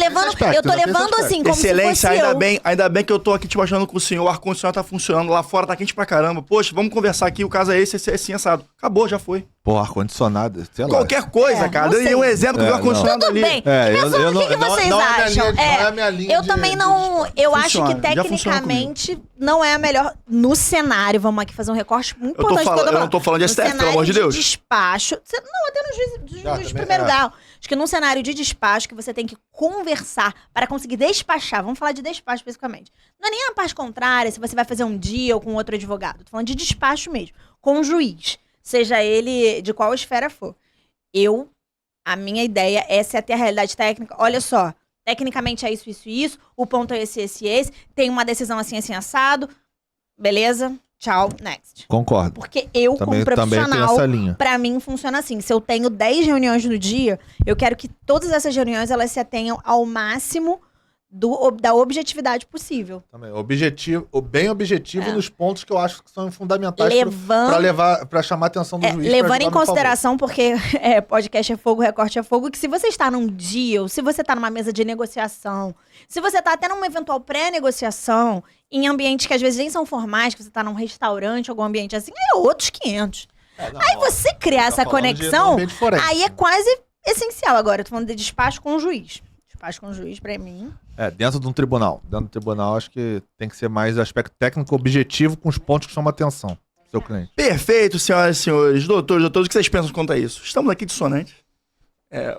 levando assim, como excelência, se fosse ainda bem que eu tô aqui te mostrando com o senhor, o ar-condicionado tá funcionando, lá fora tá quente pra caramba. Poxa, vamos conversar aqui, o caso é esse assim, assado. Acabou, já foi. Pô, ar-condicionado, sei lá. Qualquer coisa, cara. Dei um exemplo do ar-condicionado ali. Tudo bem. O que vocês acham? Não é a minha linha eu também não... Eu acho que tecnicamente não é a melhor... No cenário, vamos aqui fazer um recorte muito importante. Eu não tô falando de STF, pelo amor de Deus. No despacho... Não, até no juiz de primeiro grau. Acho que num cenário de despacho que você tem que conversar para conseguir despachar. Vamos falar de despacho especificamente. Não é nem a parte contrária, se você vai fazer um dia ou com outro advogado. Tô falando de despacho mesmo. Com o juiz. Seja ele de qual esfera for. A minha ideia é se até a realidade técnica. Olha só, tecnicamente é isso, isso e isso. O ponto é esse. Tem uma decisão assim, assado. Beleza? Tchau, next. Concordo. Porque eu, como profissional, pra mim funciona assim. Se eu tenho 10 reuniões no dia, eu quero que todas essas reuniões elas se atenham ao máximo da objetividade possível. Também. Bem objetivo nos pontos que eu acho que são fundamentais pra chamar a atenção do juiz. Levando em consideração, porque podcast é fogo, recorte é fogo, que se você está num deal, se você está numa mesa de negociação, se você está até numa eventual pré-negociação, em ambientes que às vezes nem são formais, que você está num restaurante, algum ambiente assim, é outros 500. Aí você criar essa conexão, aí é quase essencial. Agora, eu tô falando de despacho com o juiz. Despacho com o juiz, pra mim... dentro de um tribunal. Dentro do tribunal, acho que tem que ser mais aspecto técnico objetivo com os pontos que chamam atenção. seu cliente. Perfeito, senhoras e senhores. Doutores, o que vocês pensam quanto a isso? Estamos aqui dissonantes.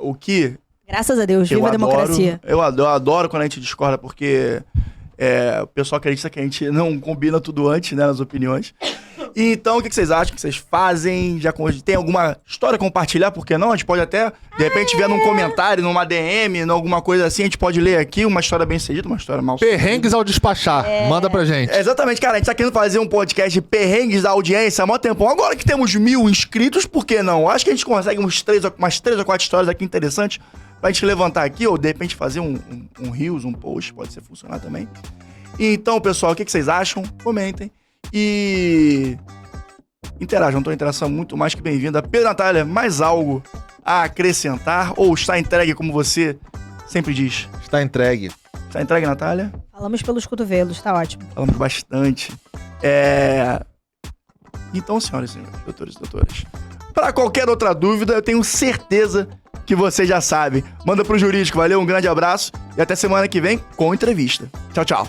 O que... Graças a Deus, viva a democracia. Eu adoro quando a gente discorda, porque o pessoal acredita que a gente não combina tudo antes, né, nas opiniões. E então, o que vocês acham? O que vocês fazem? Já tem alguma história a compartilhar? Por que não? A gente pode até, de repente, ver num comentário, numa DM, alguma coisa assim, a gente pode ler aqui uma história bem sucedida, uma história mal sucedida. Perrengues ao despachar. Manda pra gente. Exatamente, cara. A gente tá querendo fazer um podcast de perrengues da audiência há mó tempão. Agora que temos 1000 inscritos, por que não? Acho que a gente consegue umas 3 ou 4 histórias aqui interessantes pra gente levantar aqui, ou de repente fazer um Reels, um post, pode ser funcionar também. Então, pessoal, o que vocês acham? Comentem. E interajam, então interação muito mais que bem-vinda. Pedro, Natália, mais algo a acrescentar? Ou está entregue, como você sempre diz? Está entregue. Está entregue, Natália? Falamos pelos cotovelos, tá ótimo. Falamos bastante. Então, senhoras e senhores, doutores e doutoras, para qualquer outra dúvida, eu tenho certeza que você já sabe. Manda pro jurídico, valeu, um grande abraço e até semana que vem com entrevista. Tchau, tchau.